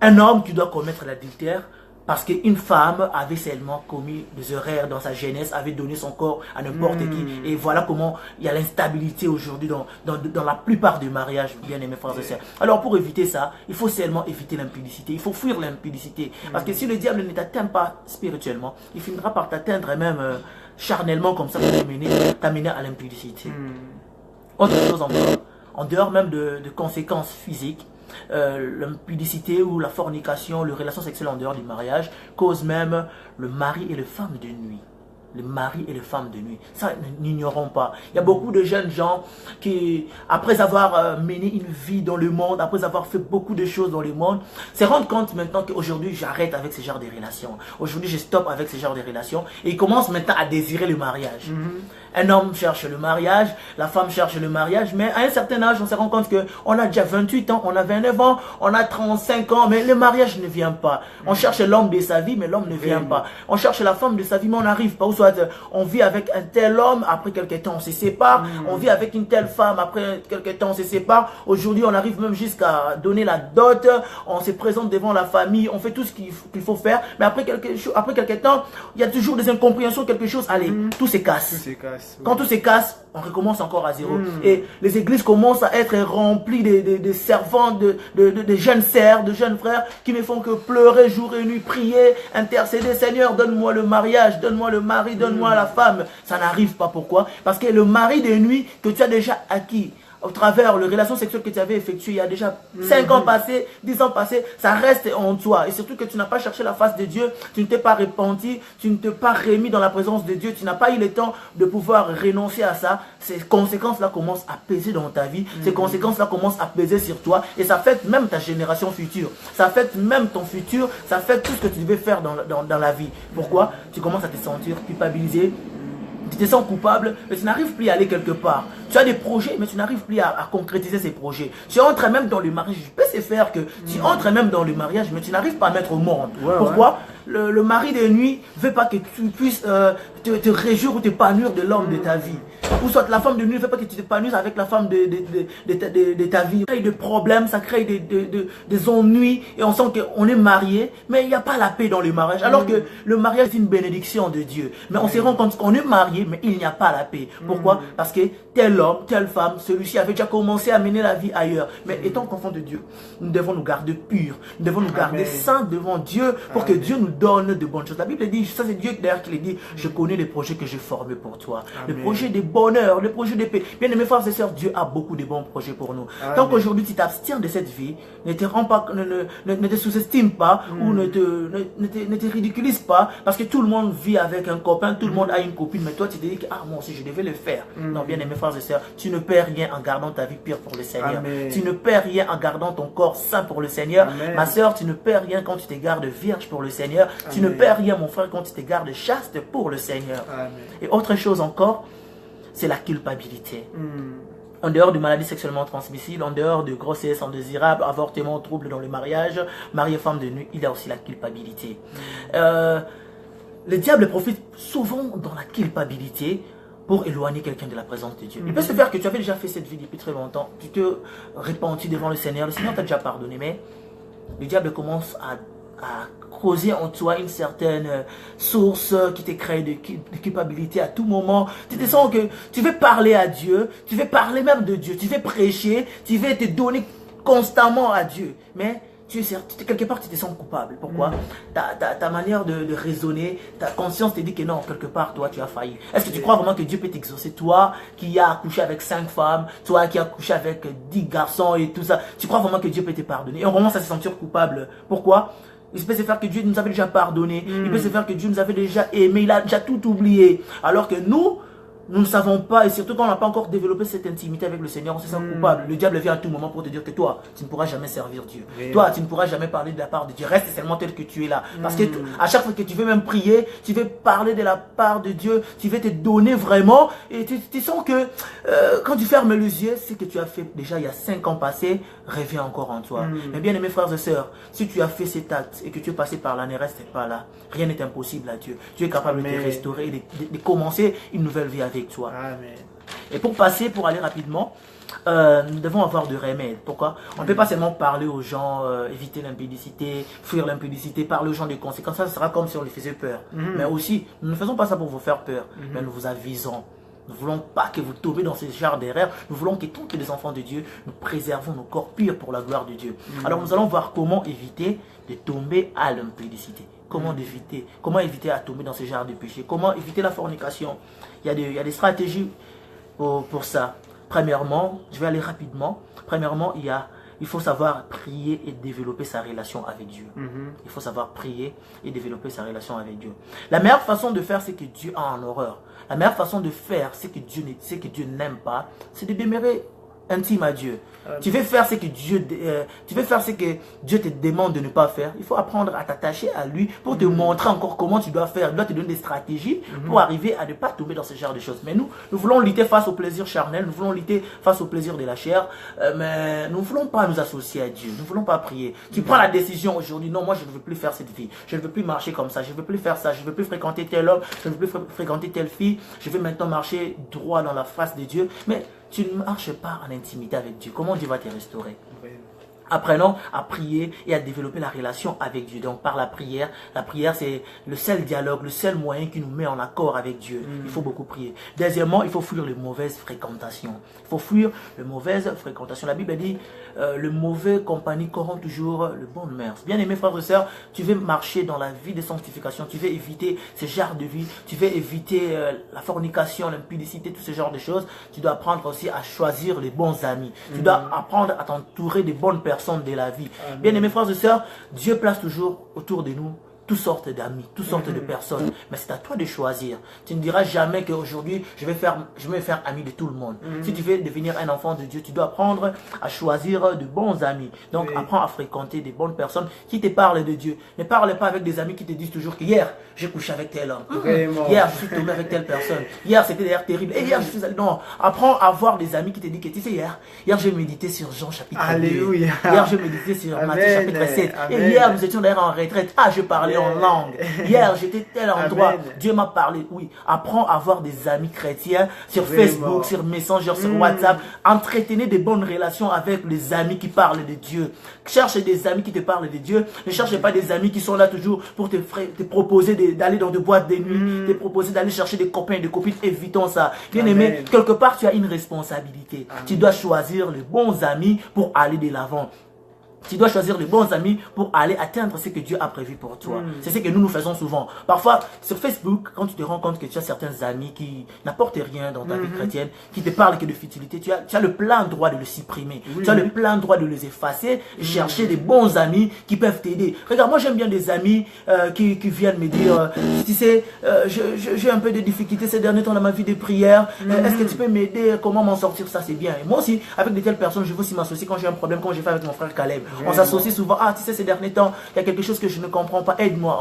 un homme, tu dois commettre l'adultère parce qu'une femme avait seulement commis des erreurs dans sa jeunesse, avait donné son corps à n'importe qui. Et voilà comment il y a l'instabilité aujourd'hui dans la plupart des mariages, bien aimés frères et sœurs. Alors, pour éviter ça, il faut seulement éviter l'impudicité. Il faut fuir l'impudicité. Parce que si le diable ne t'atteint pas spirituellement, il finira par t'atteindre même charnellement comme ça pour t'amener à l'impudicité. Autre chose encore, en dehors même de conséquences physiques, l'impudicité ou la fornication, les relations sexuelles en dehors du mariage, cause même le mari et les femmes de nuit. Les maris et les femmes de nuit. Ça, n'ignorons pas. Il y a beaucoup de jeunes gens qui, après avoir mené une vie dans le monde, après avoir fait beaucoup de choses dans le monde, se rendent compte maintenant qu'aujourd'hui, j'arrête avec ce genre de relations. Aujourd'hui, je stoppe avec ce genre de relations. Et ils commencent maintenant à désirer le mariage. Un homme cherche le mariage, la femme cherche le mariage, mais à un certain âge, on se rend compte qu'on a déjà 28 ans, on a 29 ans, on a 35 ans, mais le mariage ne vient pas. On cherche l'homme de sa vie, mais l'homme ne vient pas. On cherche la femme de sa vie, mais on n'arrive pas. Ou soit on vit avec un tel homme, après quelques temps on se sépare. On vit avec une telle femme, après quelques temps on se sépare. Aujourd'hui, on arrive même jusqu'à donner la dot. On se présente devant la famille, on fait tout ce qu'il faut faire. Mais après quelques temps, il y a toujours des incompréhensions, quelque chose. Allez, tout se casse. Tout se casse. Quand tout se casse, on recommence encore à zéro. Et les églises commencent à être remplies de servants, de jeunes sœurs, de jeunes frères qui ne font que pleurer jour et nuit, prier, intercéder. Seigneur, donne-moi le mariage, donne-moi le mari, donne-moi la femme. Ça n'arrive pas. Pourquoi? Parce que le mari de nuit que tu as déjà acquis au travers les relations sexuelles que tu avais effectuées il y a déjà 5 ans passés, 10 ans passés, ça reste en toi. Et surtout que tu n'as pas cherché la face de Dieu, tu ne t'es pas repenti, tu ne t'es pas remis dans la présence de Dieu, tu n'as pas eu le temps de pouvoir renoncer à ça. Ces conséquences-là commencent à peser dans ta vie, ces conséquences-là commencent à peser sur toi et ça affecte même ta génération future. Ça affecte même ton futur, ça affecte tout ce que tu devais faire dans la vie. Pourquoi? Tu commences à te sentir culpabilisé. Tu te sens coupable, mais tu n'arrives plus à aller quelque part. Tu as des projets, mais tu n'arrives plus à concrétiser ces projets. Tu entres même dans le mariage. Je peux se faire que tu entres même dans le mariage, mais tu n'arrives pas à mettre au monde. Pourquoi? Le mari de nuit ne veut pas que tu puisses te réjouir ou t'épanouir de l'homme de ta vie. Ou soit la femme de nuit ne veut pas que tu t'épanouisses avec la femme de ta vie. Ça crée des problèmes, ça crée des ennuis. Et on sent qu'on est marié, mais il n'y a pas la paix dans le mariage. Alors que le mariage est une bénédiction de Dieu. Mais on se rend compte qu'on est marié, mais il n'y a pas la paix. Pourquoi? Parce que tel homme, telle femme, celui-ci avait déjà commencé à mener la vie ailleurs. Mais étant qu'enfant de Dieu, nous devons nous garder purs. Nous devons nous garder saints devant Dieu pour que Dieu nous donne de bonnes choses. La Bible dit, ça c'est Dieu d'ailleurs qui le dit, je connais les projets que j'ai formés pour toi. Les projets de bonheur, les projets de paix. Bien aimés frères et sœurs, Dieu a beaucoup de bons projets pour nous. Tant qu'aujourd'hui tu t'abstiens de cette vie, ne te sous-estime pas ou ne te ridiculise pas parce que tout le monde vit avec un copain, tout le monde a une copine, mais toi tu te dis que moi aussi je devais le faire. Non, bien aimés frères et sœurs, tu ne perds rien en gardant ta vie pure pour le Seigneur. Tu ne perds rien en gardant ton corps saint pour le Seigneur. Ma sœur, tu ne perds rien quand tu te gardes vierge pour le Seigneur. Tu ne perds rien mon frère quand tu te gardes chaste pour le Seigneur. Et autre chose encore, c'est la culpabilité. En dehors de maladies sexuellement transmissibles, en dehors de grossesse indésirable, avortement, troubles dans le mariage, mari et femme de nuit, il y a aussi la culpabilité. Le diable profite souvent dans la culpabilité pour éloigner quelqu'un de la présence de Dieu. Il peut se faire que tu avais déjà fait cette vie depuis très longtemps, tu te repentis devant le Seigneur t'a déjà pardonné, mais le diable commence causer en toi une certaine source qui te crée de culpabilité à tout moment. Tu te sens que tu veux parler à Dieu, tu veux parler même de Dieu, tu veux prêcher, tu veux te donner constamment à Dieu. Mais quelque part, tu te sens coupable. Pourquoi? Ta manière de raisonner, ta conscience te dit que non, quelque part, toi, tu as failli. Est-ce que tu crois vraiment que Dieu peut t'exaucer? Toi qui as accouché avec 5 femmes, toi qui as accouché avec 10 garçons et tout ça, tu crois vraiment que Dieu peut te pardonner? Et on commence à se sentir coupable. Pourquoi? Il peut se faire que Dieu nous avait déjà pardonné. Il peut se faire que Dieu nous avait déjà aimé. Il a déjà tout oublié. Alors que nous ne savons pas, et surtout quand on n'a pas encore développé cette intimité avec le Seigneur, on se sent coupable. Le diable vient à tout moment pour te dire que toi, tu ne pourras jamais servir Dieu. Toi, tu ne pourras jamais parler de la part de Dieu. Reste seulement tel que tu es là. Parce que à chaque fois que tu veux même prier, tu veux parler de la part de Dieu, tu veux te donner vraiment, et tu sens que quand tu fermes les yeux, ce que tu as fait déjà il y a 5 ans passés, revient encore en toi. Mais bien aimés frères et sœurs, si tu as fait cet acte et que tu es passé par là, ne reste pas là. Rien n'est impossible à Dieu. Tu es capable de te restaurer et de commencer une nouvelle vie avec toi. Amen. Et pour aller rapidement, nous devons avoir de remèdes. Pourquoi? On ne peut pas seulement parler aux gens, éviter l'impudicité, fuir l'impudicité, parler aux gens des conséquences. Ça sera comme si on les faisait peur. Mais aussi, nous ne faisons pas ça pour vous faire peur, mais nous vous avisons. Nous ne voulons pas que vous tombiez dans ce genre d'erreurs. Nous voulons que tous les enfants de Dieu, nous préservons nos corps purs pour la gloire de Dieu. Alors nous allons voir comment éviter de tomber à l'impudicité. Comment éviter à tomber dans ce genre de péché. Comment éviter la fornication. Il y a des stratégies pour ça. Premièrement, je vais aller rapidement. Premièrement, il faut savoir prier et développer sa relation avec Dieu. Il faut savoir prier et développer sa relation avec Dieu. La meilleure façon de faire ce que Dieu a en horreur, la meilleure façon de faire ce que Dieu n'aime pas, c'est de demeurer intime à Dieu. Tu veux faire ce que Dieu te demande de ne pas faire. Il faut apprendre à t'attacher à lui pour te montrer encore comment tu dois faire. Il doit te donner des stratégies pour arriver à ne pas tomber dans ce genre de choses. Mais nous voulons lutter face au plaisir charnel, nous voulons lutter face au plaisir de la chair, mais nous ne voulons pas nous associer à Dieu, nous ne voulons pas prier. Tu prends la décision aujourd'hui, non, moi je ne veux plus faire cette vie, je ne veux plus marcher comme ça, je ne veux plus faire ça, je ne veux plus fréquenter tel homme, je ne veux plus fréquenter telle fille, je veux maintenant marcher droit dans la face de Dieu. Mais tu ne marches pas en intimité avec Dieu. Comment Dieu va te restaurer? Apprenons à prier et à développer la relation avec Dieu. Donc par la prière c'est le seul dialogue, le seul moyen qui nous met en accord avec Dieu. Il faut beaucoup prier. Deuxièmement, il faut fuir les mauvaises fréquentations. Il faut fuir les mauvaises fréquentations. La Bible dit, le mauvais compagnie corrompt toujours le bon mœurs. Bien aimés frères et sœurs, tu veux marcher dans la vie de sanctification, tu veux éviter ce genre de vie, tu veux éviter la fornication, l'impudicité, tout ce genre de choses, tu dois apprendre aussi à choisir les bons amis. Tu dois apprendre à t'entourer des bonnes personnes de la vie. Bien aimés frères et sœurs, Dieu place toujours autour de nous toutes sortes d'amis, toutes sortes de personnes. Mais c'est à toi de choisir. Tu ne diras jamais qu'aujourd'hui, je vais me faire ami de tout le monde. Si tu veux devenir un enfant de Dieu, tu dois apprendre à choisir de bons amis. Donc, apprends à fréquenter des bonnes personnes qui te parlent de Dieu. Ne parle pas avec des amis qui te disent toujours que hier, j'ai couché avec tel homme. Hier, je suis tombé avec telle personne. Hier, c'était d'ailleurs terrible. Et hier, je suis allé... Non, apprends à avoir des amis qui te disent que tu sais, hier j'ai médité sur Jean chapitre 2. Alléluia. Hier, j'ai médité sur Matthieu chapitre 7. Et hier, nous étions d'ailleurs en retraite. Ah, je parlais en langue. Hier, j'étais tel endroit. Dieu m'a parlé. Oui, apprends à avoir des amis chrétiens sur Facebook, sur Messenger, sur WhatsApp. Entretenez des bonnes relations avec les amis qui parlent de Dieu. Cherche des amis qui te parlent de Dieu. Ne cherche pas des amis qui sont là toujours pour te proposer d'aller dans des boîtes de nuit, te proposer d'aller chercher des copains et des copines. Évitons ça. Bien aimé, quelque part, tu as une responsabilité. Tu dois choisir les bons amis pour aller de l'avant. Tu dois choisir les bons amis pour aller atteindre ce que Dieu a prévu pour toi. C'est ce que nous faisons souvent. Parfois, sur Facebook, quand tu te rends compte que tu as certains amis qui n'apportent rien dans ta vie chrétienne, qui te parlent que de futilité, tu as le plein droit de le supprimer. Tu as le plein droit de les effacer et chercher des bons amis qui peuvent t'aider. Regarde, moi j'aime bien des amis qui viennent me dire, tu sais, j'ai un peu de difficultés ces derniers temps dans ma vie de prière. Est-ce que tu peux m'aider? Comment m'en sortir? Ça, c'est bien. Et moi aussi, avec de telles personnes, je veux aussi m'associer quand j'ai un problème, comme j'ai fait avec mon frère Caleb. On s'associe souvent, ah tu sais ces derniers temps, il y a quelque chose que je ne comprends pas, aide-moi.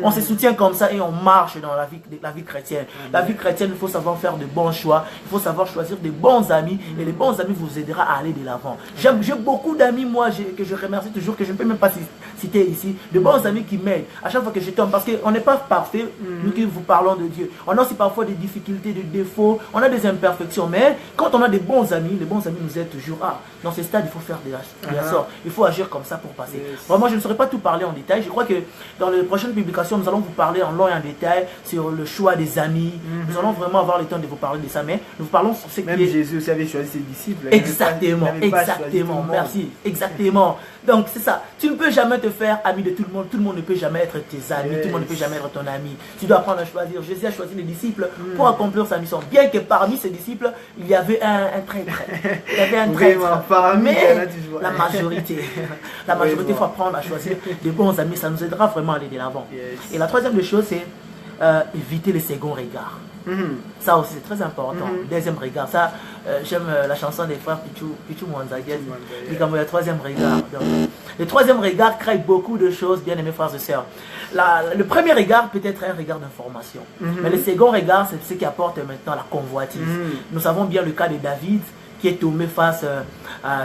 On se soutient comme ça et on marche dans la vie chrétienne. La vie chrétienne, il faut savoir faire de bons choix, il faut savoir choisir de bons amis et les bons amis vous aideront à aller de l'avant. J'ai beaucoup d'amis moi que je remercie toujours, que je ne peux même pas citer ici, de bons amis qui m'aident à chaque fois que je tombe, parce qu'on n'est pas parfait, nous qui vous parlons de Dieu. On a aussi parfois des difficultés, des défauts, on a des imperfections, mais quand on a des bons amis, les bons amis nous aident toujours. Ah, dans ce stade, il faut faire des assorts. Il faut agir comme ça pour passer. Yes. Vraiment, je ne saurais pas tout parler en détail. Je crois que dans les prochaines publications, nous allons vous parler en long et en détail sur le choix des amis. Nous allons vraiment avoir le temps de vous parler de ça, mais nous parlons sur ce qui Même est... Jésus aussi avait choisi ses disciples. Exactement, Il n'avait pas choisi tout le exactement, monde. merci, exactement. Donc c'est ça, tu ne peux jamais te faire ami de tout le monde ne peut jamais être tes amis, Yes. tout le monde ne peut jamais être ton ami. Tu dois apprendre à choisir. Jésus a choisi les disciples pour accomplir sa mission. Bien que parmi ses disciples, il y avait un traître. Il y avait un traître. Vraiment, parmi, il y en a Mais toujours. la majorité, il faut apprendre à choisir des bons amis, ça nous aidera vraiment à aller de l'avant. Yes. Et la troisième des choses, c'est éviter les seconds regards. Ça aussi, c'est très important. Deuxième regard. Ça, j'aime la chanson des frères Pichou Mwanzaguet. Il dit comme le troisième regard. Donc, le troisième regard crée beaucoup de choses, bien aimés frères et sœurs. Le premier regard peut être un regard d'information. Mais le second regard, c'est ce qui apporte maintenant la convoitise. Nous savons bien le cas de David qui est tombé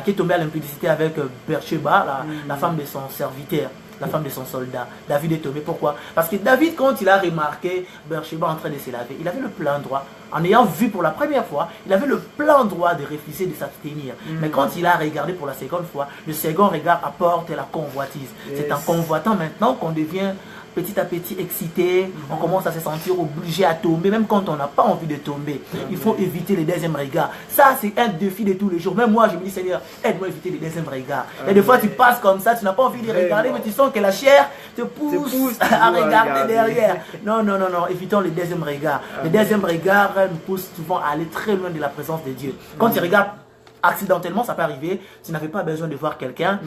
qui est tombé à l'impudicité avec Bathsheba, la femme de son serviteur. La femme de son soldat. David est tombé. Pourquoi? Parce que David, quand il a remarqué Bathsheba en train de se laver, il avait le plein droit. En ayant vu pour la première fois, il avait le plein droit de refuser de s'abstenir. Mais quand il a regardé pour la seconde fois, le second regard apporte la convoitise. C'est en convoitant maintenant qu'on devient petit à petit excité, on commence à se sentir obligé à tomber, même quand on n'a pas envie de tomber. Il faut éviter les deuxièmes regards. Ça, c'est un défi de tous les jours. Même moi, je me dis, Seigneur, aide-moi à éviter les deuxièmes regards. Et des fois, tu passes comme ça, tu n'as pas envie de regarder, mais tu sens que la chair te pousse à regarder derrière. Non, non, non, non, évitons les deuxièmes regards. Les deuxièmes regards nous poussent souvent à aller très loin de la présence de Dieu. Quand tu regardes accidentellement, ça peut arriver, tu n'avais pas besoin de voir quelqu'un,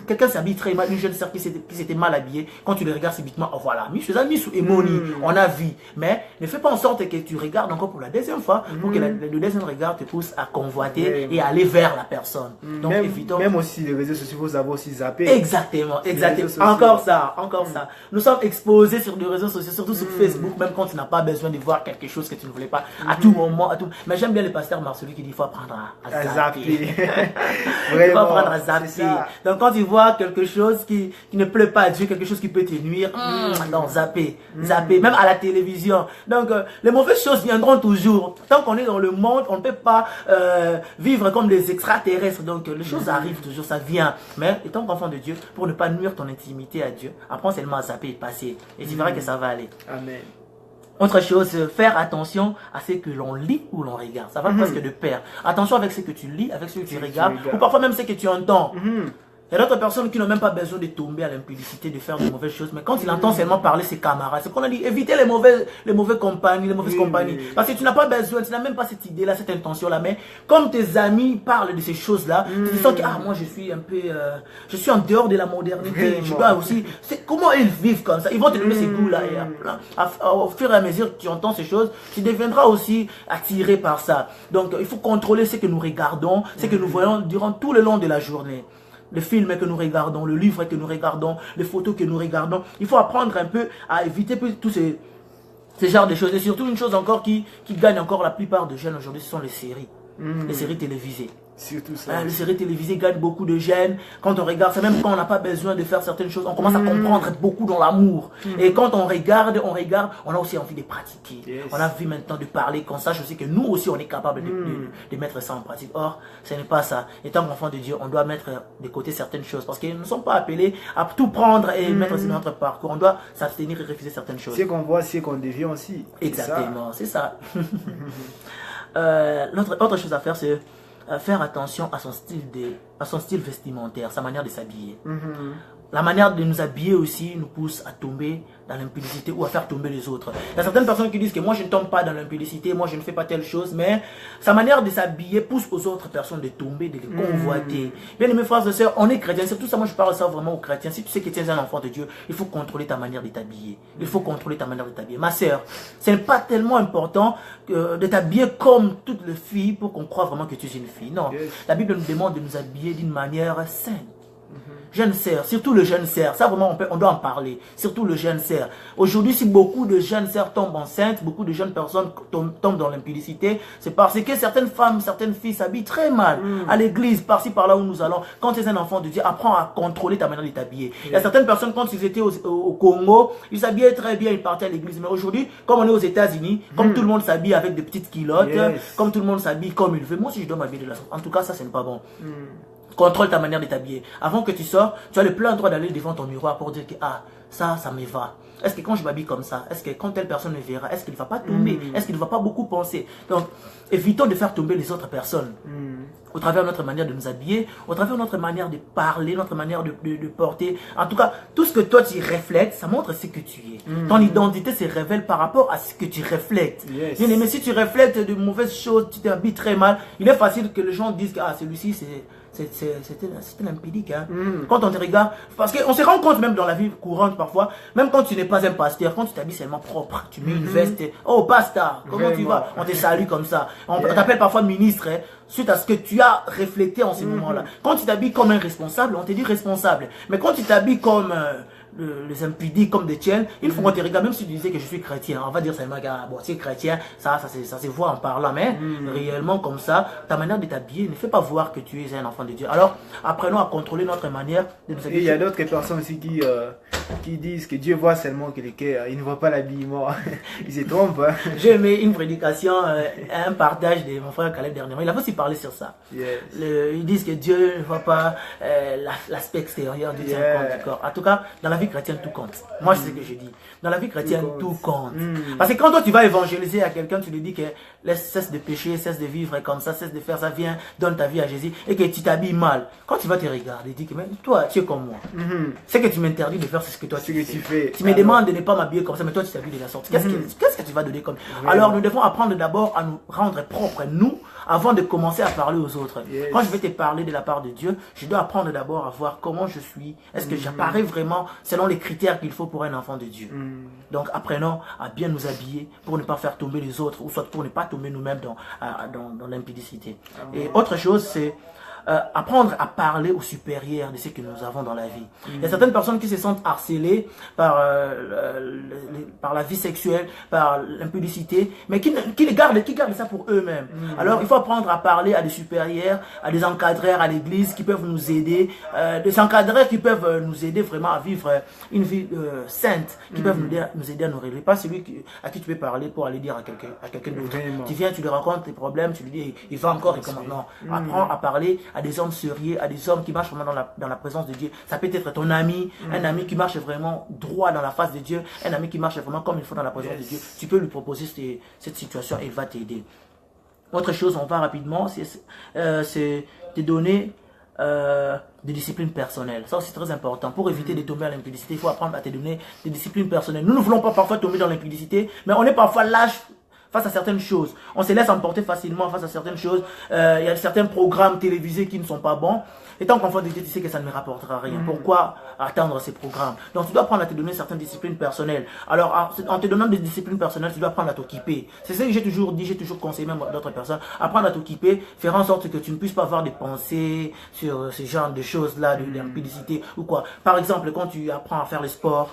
quelqu'un s'habille très mal, une jeune sœur qui s'était mal habillée, quand tu le regardes subitement, oh voilà, mis sous émoni, on a vu, mais ne fais pas en sorte que tu regardes encore pour la deuxième fois, pour que le deuxième regard te pousse à convoiter et aller vers la personne. Donc évitons... Même aussi les réseaux sociaux, il faut savoir aussi zapper. Exactement, exactement, encore ça. Nous sommes exposés sur les réseaux sociaux, surtout sur Facebook, même quand tu n'as pas besoin de voir quelque chose que tu ne voulais pas, à tout moment, mais j'aime bien le pasteur Marcelus qui dit, il faut apprendre à zapper. Vraiment, apprendre à zapper. Donc quand tu vois quelque chose qui ne plaît pas à Dieu, quelque chose qui peut te nuire, non, zapper, même à la télévision. Donc les mauvaises choses viendront toujours. Tant qu'on est dans le monde, on ne peut pas vivre comme des extraterrestres. Donc les choses arrivent toujours, ça vient. Mais étant enfant de Dieu, pour ne pas nuire ton intimité à Dieu, apprends seulement à zapper et passer. Et tu verras que ça va aller. Amen. Autre chose, faire attention à ce que l'on lit ou l'on regarde. Ça va presque de pair. Attention avec ce que tu lis, avec ce que tu regardes, ou parfois même ce que tu entends. Il y a d'autres personnes qui n'ont même pas besoin de tomber à l'impudicité, de faire de mauvaises choses. Mais quand il entend seulement parler ses camarades, c'est qu'on a dit, évitez les mauvaises compagnies, les mauvaises compagnies. Parce que tu n'as pas besoin, tu n'as même pas cette idée-là, cette intention-là. Mais comme tes amis parlent de ces choses-là, tu sens que, moi je suis un peu, je suis en dehors de la modernité. Je dois aussi, comment ils vivent comme ça? Ils vont te donner ces goûts-là. Et au fur et à mesure que tu entends ces choses, tu deviendras aussi attiré par ça. Donc il faut contrôler ce que nous regardons, ce que nous voyons durant tout le long de la journée. Le film que nous regardons, le livre que nous regardons, les photos que nous regardons. Il faut apprendre un peu à éviter tous ces genres de choses. Et surtout une chose encore qui gagne encore la plupart des jeunes aujourd'hui, ce sont les séries. Les séries télévisées. Surtout ça. Les séries télévisées gagnent beaucoup de jeunes. Quand on regarde ça, même quand on n'a pas besoin de faire certaines choses, on commence à comprendre beaucoup dans l'amour. Et quand on regarde, on a aussi envie de pratiquer. On a envie maintenant de parler, qu'on sache aussi que nous aussi on est capable de mettre ça en pratique. Or, ce n'est pas ça. Étant enfant de Dieu, on doit mettre de côté certaines choses parce que nous ne sommes pas appelés à tout prendre et mettre sur notre parcours. On doit s'abstenir et refuser certaines choses. C'est qu'on voit, c'est qu'on devient aussi. Exactement, c'est ça. Autre chose à faire, c'est faire attention à son style vestimentaire, sa manière de s'habiller. La manière de nous habiller aussi nous pousse à tomber dans l'impudicité ou à faire tomber les autres. Il y a certaines personnes qui disent que moi je ne tombe pas dans l'impudicité, moi je ne fais pas telle chose, mais sa manière de s'habiller pousse aux autres personnes de tomber, de les convoiter. Bien aimés frères et sœurs, on est chrétiens, c'est tout ça, moi je parle ça vraiment aux chrétiens. Si tu sais que tu es un enfant de Dieu, il faut contrôler ta manière de t'habiller. Il faut contrôler ta manière de t'habiller. Ma sœur, ce n'est pas tellement important de t'habiller comme toutes les filles pour qu'on croie vraiment que tu es une fille. Non, la Bible nous demande de nous habiller d'une manière saine. Jeune sœur, surtout le jeune sœur, ça vraiment on doit en parler, surtout le jeune sœur. Aujourd'hui, si beaucoup de jeunes sœurs tombent enceintes, beaucoup de jeunes personnes tombent dans l'impudicité, c'est parce que certaines femmes, certaines filles s'habillent très mal à l'église, par-ci, par-là où nous allons. Quand tu es un enfant de Dieu, apprends à contrôler ta manière de t'habiller. Il y a certaines personnes, quand ils étaient au Congo, ils s'habillaient très bien, ils partaient à l'église. Mais aujourd'hui, comme on est aux États-Unis, comme tout le monde s'habille avec des petites culottes, comme tout le monde s'habille comme il veut, moi aussi je dois m'habiller de la sorte. En tout cas, ça, ce n'est pas bon. Contrôle ta manière de t'habiller. Avant que tu sors, tu as le plein droit d'aller devant ton miroir pour dire que ah, ça me va. Est-ce que quand je m'habille comme ça, est-ce que quand telle personne me verra, est-ce qu'il ne va pas tomber? Est-ce qu'il ne va pas beaucoup penser? Donc, évitons de faire tomber les autres personnes. Au travers de notre manière de nous habiller, au travers de notre manière de parler, notre manière de porter. En tout cas, tout ce que toi tu reflètes, ça montre ce que tu es. Ton identité se révèle par rapport à ce que tu reflètes. Mais si tu reflètes de mauvaises choses, tu t'habilles très mal, il est facile que les gens disent que ah, celui-ci c'est un impudique. Hein. Quand on te regarde, parce qu'on se rend compte même dans la vie courante parfois, même quand tu n'es pas un pasteur, quand tu t'habilles seulement propre, tu mets une veste, oh pasteur, comment tu vas? On te salue comme ça. On t'appelle parfois ministre, hein, suite à ce que tu as reflété en ce moment-là. Quand tu t'habilles comme un responsable, on te dit responsable. Mais quand tu t'habilles comme les impudiques, comme des tiennes, il faut qu'on te regarde, même si tu disais que je suis chrétien, on va dire seulement, bon, tu es chrétien, ça se voit en parlant, mais réellement comme ça, ta manière de t'habiller ne fait pas voir que tu es un enfant de Dieu. Alors, apprenons à contrôler notre manière de nous habiller. Et il y a d'autres personnes aussi qui disent que Dieu voit seulement que les cœurs, il ne voit pas l'habillement. Ils se trompent. Hein. J'ai aimé une prédication, un partage de mon frère Caleb dernièrement. Il a aussi parlé sur ça. Ils disent que Dieu ne voit pas l'aspect extérieur du corps. En tout cas, dans la vie chrétienne, tout compte. Moi, c'est ce que je dis. Dans la vie chrétienne, tout compte. Parce que quand toi, tu vas évangéliser à quelqu'un, tu lui dis que cesse de pécher, cesse de vivre comme ça, cesse de faire ça, viens, donne ta vie à Jésus, et que tu t'habilles mal. Quand tu vas te regarder, dis que mais toi, tu es comme moi. C'est que tu m'interdis de faire ce que toi tu fais. Tu me demandes de ne pas m'habiller comme ça, mais toi, tu t'habilles de la sorte. Qu'est-ce que tu vas donner comme... Alors, nous devons apprendre d'abord à nous rendre propres, nous, avant de commencer à parler aux autres. Quand je vais te parler de la part de Dieu, je dois apprendre d'abord à voir comment je suis. Est-ce que j'apparais vraiment selon les critères qu'il faut pour un enfant de Dieu. Donc apprenons à bien nous habiller pour ne pas faire tomber les autres, ou soit pour ne pas tomber nous-mêmes dans l'impudicité. Et autre chose, c'est apprendre à parler aux supérieurs de ce que nous avons dans la vie. Il y a certaines personnes qui se sentent harcelées par la vie sexuelle, par l'impudicité, mais qui gardent ça pour eux-mêmes. Alors il faut apprendre à parler à des supérieurs, à des encadreurs à l'église qui peuvent nous aider, des encadreurs qui peuvent nous aider vraiment à vivre une vie sainte, qui peuvent nous aider à nous relever. Pas celui à qui tu peux parler pour aller dire à quelqu'un d'autre. Tu viens, tu lui racontes tes problèmes, tu lui dis, il va encore et comment. Non, apprends à parler à des hommes sérieux, à des hommes qui marchent vraiment dans la présence de Dieu. Ça peut être ton ami, un ami qui marche vraiment droit dans la face de Dieu, un ami qui marche vraiment comme il faut dans la présence de Dieu. Tu peux lui proposer cette situation et il va t'aider. Autre chose, on va rapidement, c'est te donner des disciplines personnelles. Ça c'est très important. Pour éviter de tomber à l'impudicité, il faut apprendre à te donner des disciplines personnelles. Nous ne voulons pas parfois tomber dans l'impudicité, mais on est parfois lâche face à certaines choses. On se laisse emporter facilement face à certaines choses. Il y a certains programmes télévisés qui ne sont pas bons. Et tant qu'enfant de Dieu, tu sais que ça ne me rapportera rien. Pourquoi attendre ces programmes? Donc tu dois apprendre à te donner certaines disciplines personnelles. Alors en te donnant des disciplines personnelles, tu dois apprendre à t'occuper. C'est ce que j'ai toujours dit, j'ai toujours conseillé même à d'autres personnes. Apprendre à t'occuper, faire en sorte que tu ne puisses pas avoir des pensées sur ce genre de choses-là, de l'impudicité ou quoi. Par exemple, quand tu apprends à faire le sport,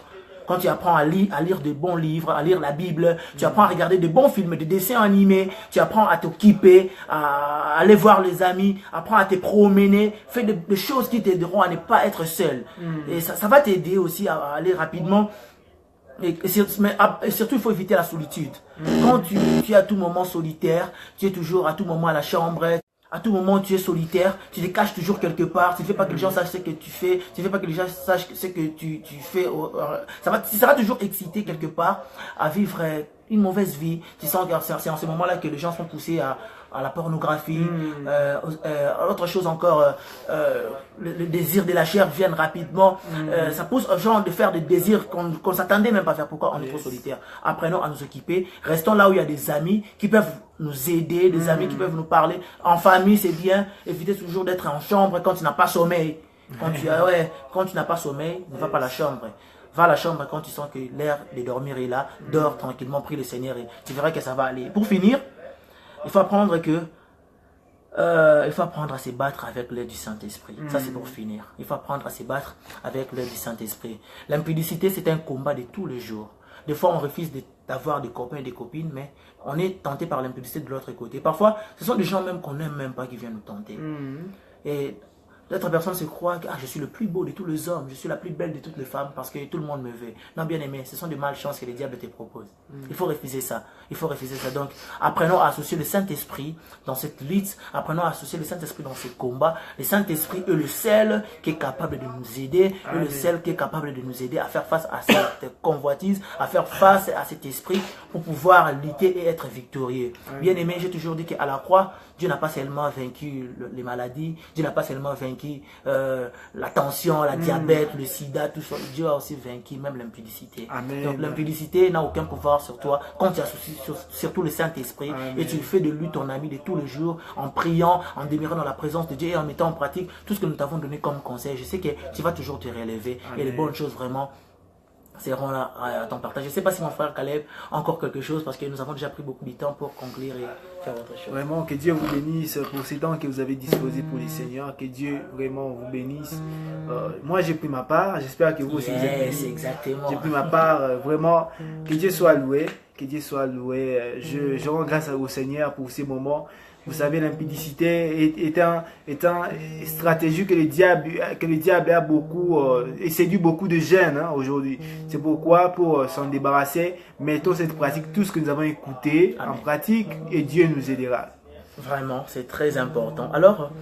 quand tu apprends à lire de bons livres, à lire la Bible, tu apprends à regarder de bons films, des dessins animés, tu apprends à t'occuper, à aller voir les amis, apprends à te promener, fais des choses qui t'aideront à ne pas être seul. Et ça va t'aider aussi à aller rapidement. Et surtout, il faut éviter la solitude. Quand tu es à tout moment solitaire, tu es toujours à tout moment à la chambre, à tout moment, tu es solitaire, tu te caches toujours quelque part, tu ne fais pas que les gens sachent ce que tu fais, tu ne fais pas que les gens sachent ce que tu fais. Tu seras toujours excité quelque part à vivre une mauvaise vie. Tu sens que c'est en ce moment-là que les gens sont poussés à la pornographie. Autre chose encore, le désir de la chair vient rapidement. Ça pousse aux gens de faire des désirs qu'on ne s'attendait même pas à faire. Pourquoi on est trop solitaire? Apprenons à nous occuper. Restons là où il y a des amis qui peuvent nous aider, des amis qui peuvent nous parler. En famille, c'est bien. Évitez toujours d'être en chambre quand tu n'as pas sommeil. Quand tu n'as pas sommeil, ne va pas à la chambre. Va à la chambre quand tu sens que l'air de dormir est là. Dors tranquillement, prie le Seigneur et tu verras que ça va aller. Pour finir, il faut apprendre à se battre avec l'aide du Saint-Esprit. Ça, c'est pour finir. Il faut apprendre à se battre avec l'aide du Saint-Esprit. L'impudicité, c'est un combat de tous les jours. Des fois, on refuse d'avoir des copains et des copines, mais on est tenté par l'impudicité de l'autre côté. Parfois, ce sont des gens même qu'on n'aime même pas qui viennent nous tenter. Et D'autres personnes se croient que je suis le plus beau de tous les hommes, je suis la plus belle de toutes les femmes parce que tout le monde me veut. Non, bien aimé, ce sont des malchances que les diables te proposent. Il faut refuser ça. Il faut refuser ça. Donc, apprenons à associer le Saint-Esprit dans cette lutte. Apprenons à associer le Saint-Esprit dans ces combats. Le Saint-Esprit est le seul qui est capable de nous aider. Est le seul qui est capable de nous aider à faire face à cette convoitise, à faire face à cet esprit pour pouvoir lutter et être victorieux. Bien aimé, j'ai toujours dit qu'à la croix, Dieu n'a pas seulement vaincu les maladies, Dieu n'a pas seulement vaincu la tension, la diabète, le sida, tout ça. Dieu a aussi vaincu même l'impudicité. Donc l'impudicité n'a aucun pouvoir sur toi quand tu associes surtout le Saint-Esprit et tu fais de lui ton ami de tous les jours en priant, en demeurant dans la présence de Dieu et en mettant en pratique tout ce que nous t'avons donné comme conseil. Je sais que tu vas toujours te relever et les bonnes choses vraiment seront là à ton partage. Je ne sais pas si mon frère Caleb a encore quelque chose parce que nous avons déjà pris beaucoup de temps pour conclure et faire autre chose. Vraiment, que Dieu vous bénisse pour ces temps que vous avez disposés pour les seigneurs. Que Dieu vraiment vous bénisse. Moi, j'ai pris ma part. J'espère que vous aussi vous êtes bénis. Exactement. J'ai pris ma part. Vraiment, que Dieu soit loué. Que Dieu soit loué. Je rends grâce au Seigneur pour ces moments. Vous savez, l'impudicité est une stratégie que le diable a beaucoup et séduit beaucoup de jeunes aujourd'hui. C'est pourquoi, pour s'en débarrasser, mettons cette pratique, tout ce que nous avons écouté en pratique et Dieu nous aidera. Vraiment, c'est très important. Alors,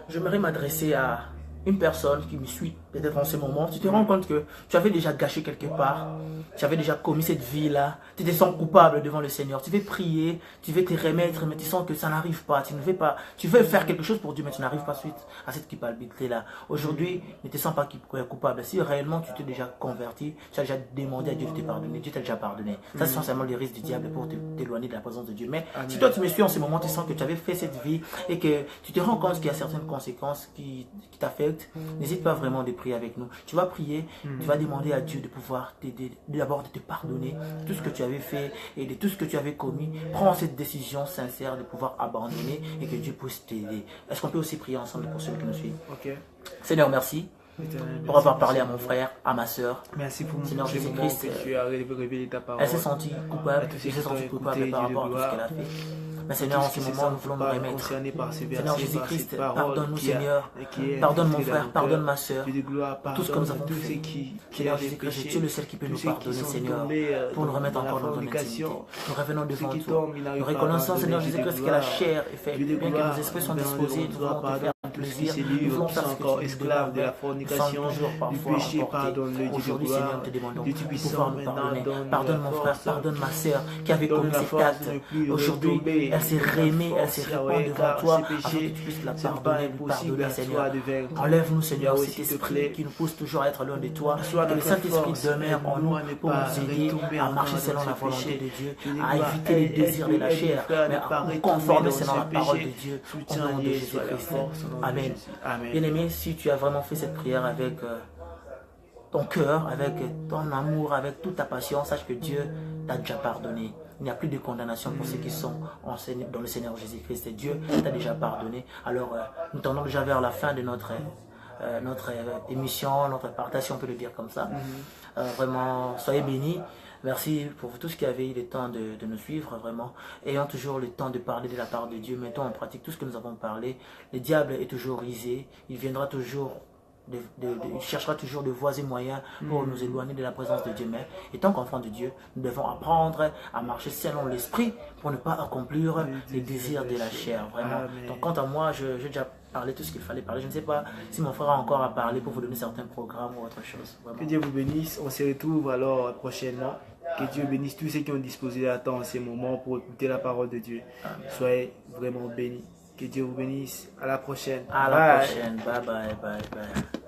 j'aimerais m'adresser à une personne qui me suit peut-être en ce moment. Tu te rends compte que tu avais déjà gâché quelque part, tu avais déjà commis cette vie-là, tu te sens coupable devant le Seigneur, tu veux prier, tu veux te remettre, mais tu sens que ça n'arrive pas, tu ne veux pas, tu veux faire quelque chose pour Dieu, mais tu n'arrives pas suite à cette culpabilité-là. Aujourd'hui, ne te sens pas coupable. Si réellement tu t'es déjà converti, tu as déjà demandé à Dieu de te pardonner, Dieu t'a déjà pardonné. Ça, ce sont seulement les risques du diable pour t'éloigner de la présence de Dieu. Mais si toi tu me suis en ce moment, tu sens que tu avais fait cette vie et que tu te rends compte qu'il y a certaines conséquences qui t'affectent, n'hésite pas vraiment de prier avec nous. Tu vas prier, tu vas demander à Dieu de pouvoir t'aider, d'abord de te pardonner tout ce que tu avais fait et de tout ce que tu avais commis. Prends cette décision sincère de pouvoir abandonner et que Dieu puisse t'aider. Est-ce qu'on peut aussi prier ensemble pour ceux qui nous suivent? Seigneur, merci pour avoir parlé à mon frère, à ma soeur. Merci pour Seigneur Jésus-Christ, que tu as révélé ta parole. elle s'est sentie coupable, par rapport à tout ce qu'elle a fait. Mais Seigneur, en ce moment, nous voulons nous remettre. Seigneur Jésus-Christ, pardonne-nous, Seigneur. Pardonne mon frère, pardonne ma soeur. Tout ce que nous avons fait. Seigneur Jésus-Christ, tu es le seul qui peut nous pardonner, Seigneur, pour nous remettre encore dans ton intimité. Nous revenons devant toi. Nous reconnaissons, Seigneur Jésus-Christ, que la chair est faite. Bien que nos esprits sont disposés, nous voulons te faire plaisir. Nous voulons faire ce que tu nous demandes. Nous sommes toujours parfois emportés. Aujourd'hui, Seigneur, nous te demandons de pouvoir nous pardonner. Pardonne mon frère, pardonne ma soeur qui avait commis cet acte. Aujourd'hui, elle s'est remet, elle s'est répand devant toi afin que tu puisses la pardonner, nous pardonner, Seigneur. Enlève-nous, Seigneur, cet esprit qui nous pousse toujours à être loin de toi. Que le Saint-Esprit demeure en nous pour nous aider à marcher selon la volonté de Dieu, à éviter les désirs de la chair, mais à nous conformer selon la parole de Dieu au nom de Jésus-Christ. Amen. Bien-aimé, si tu as vraiment fait cette prière avec ton cœur, avec ton amour, avec toute ta passion, sache que Dieu t'a déjà pardonné. Il n'y a plus de condamnation pour ceux qui sont dans le Seigneur Jésus-Christ. Et Dieu t'a déjà pardonné. Alors, nous tendons déjà vers la fin de notre émission, notre partage, si on peut le dire comme ça. Vraiment, soyez bénis. Merci pour tous qui avez eu le temps de nous suivre, vraiment. Ayant toujours le temps de parler de la part de Dieu, mettons en pratique tout ce que nous avons parlé. Le diable est toujours risé. Il viendra toujours... il cherchera toujours de voies et moyens pour nous éloigner de la présence de Dieu. Mais étant qu'enfants de Dieu, nous devons apprendre à marcher selon l'esprit pour ne pas accomplir les désirs de la chair. Vraiment. Donc quant à moi, j'ai déjà parlé tout ce qu'il fallait parler. Je ne sais pas si mon frère a encore à parler pour vous donner certains programmes ou autre chose. Vraiment. Que Dieu vous bénisse. On se retrouve alors prochainement. Que Dieu bénisse tous ceux qui ont disposé de temps en ces moments pour écouter la parole de Dieu. Amen. Soyez vraiment bénis. Que Dieu vous bénisse. À la prochaine. À la prochaine. Bye bye.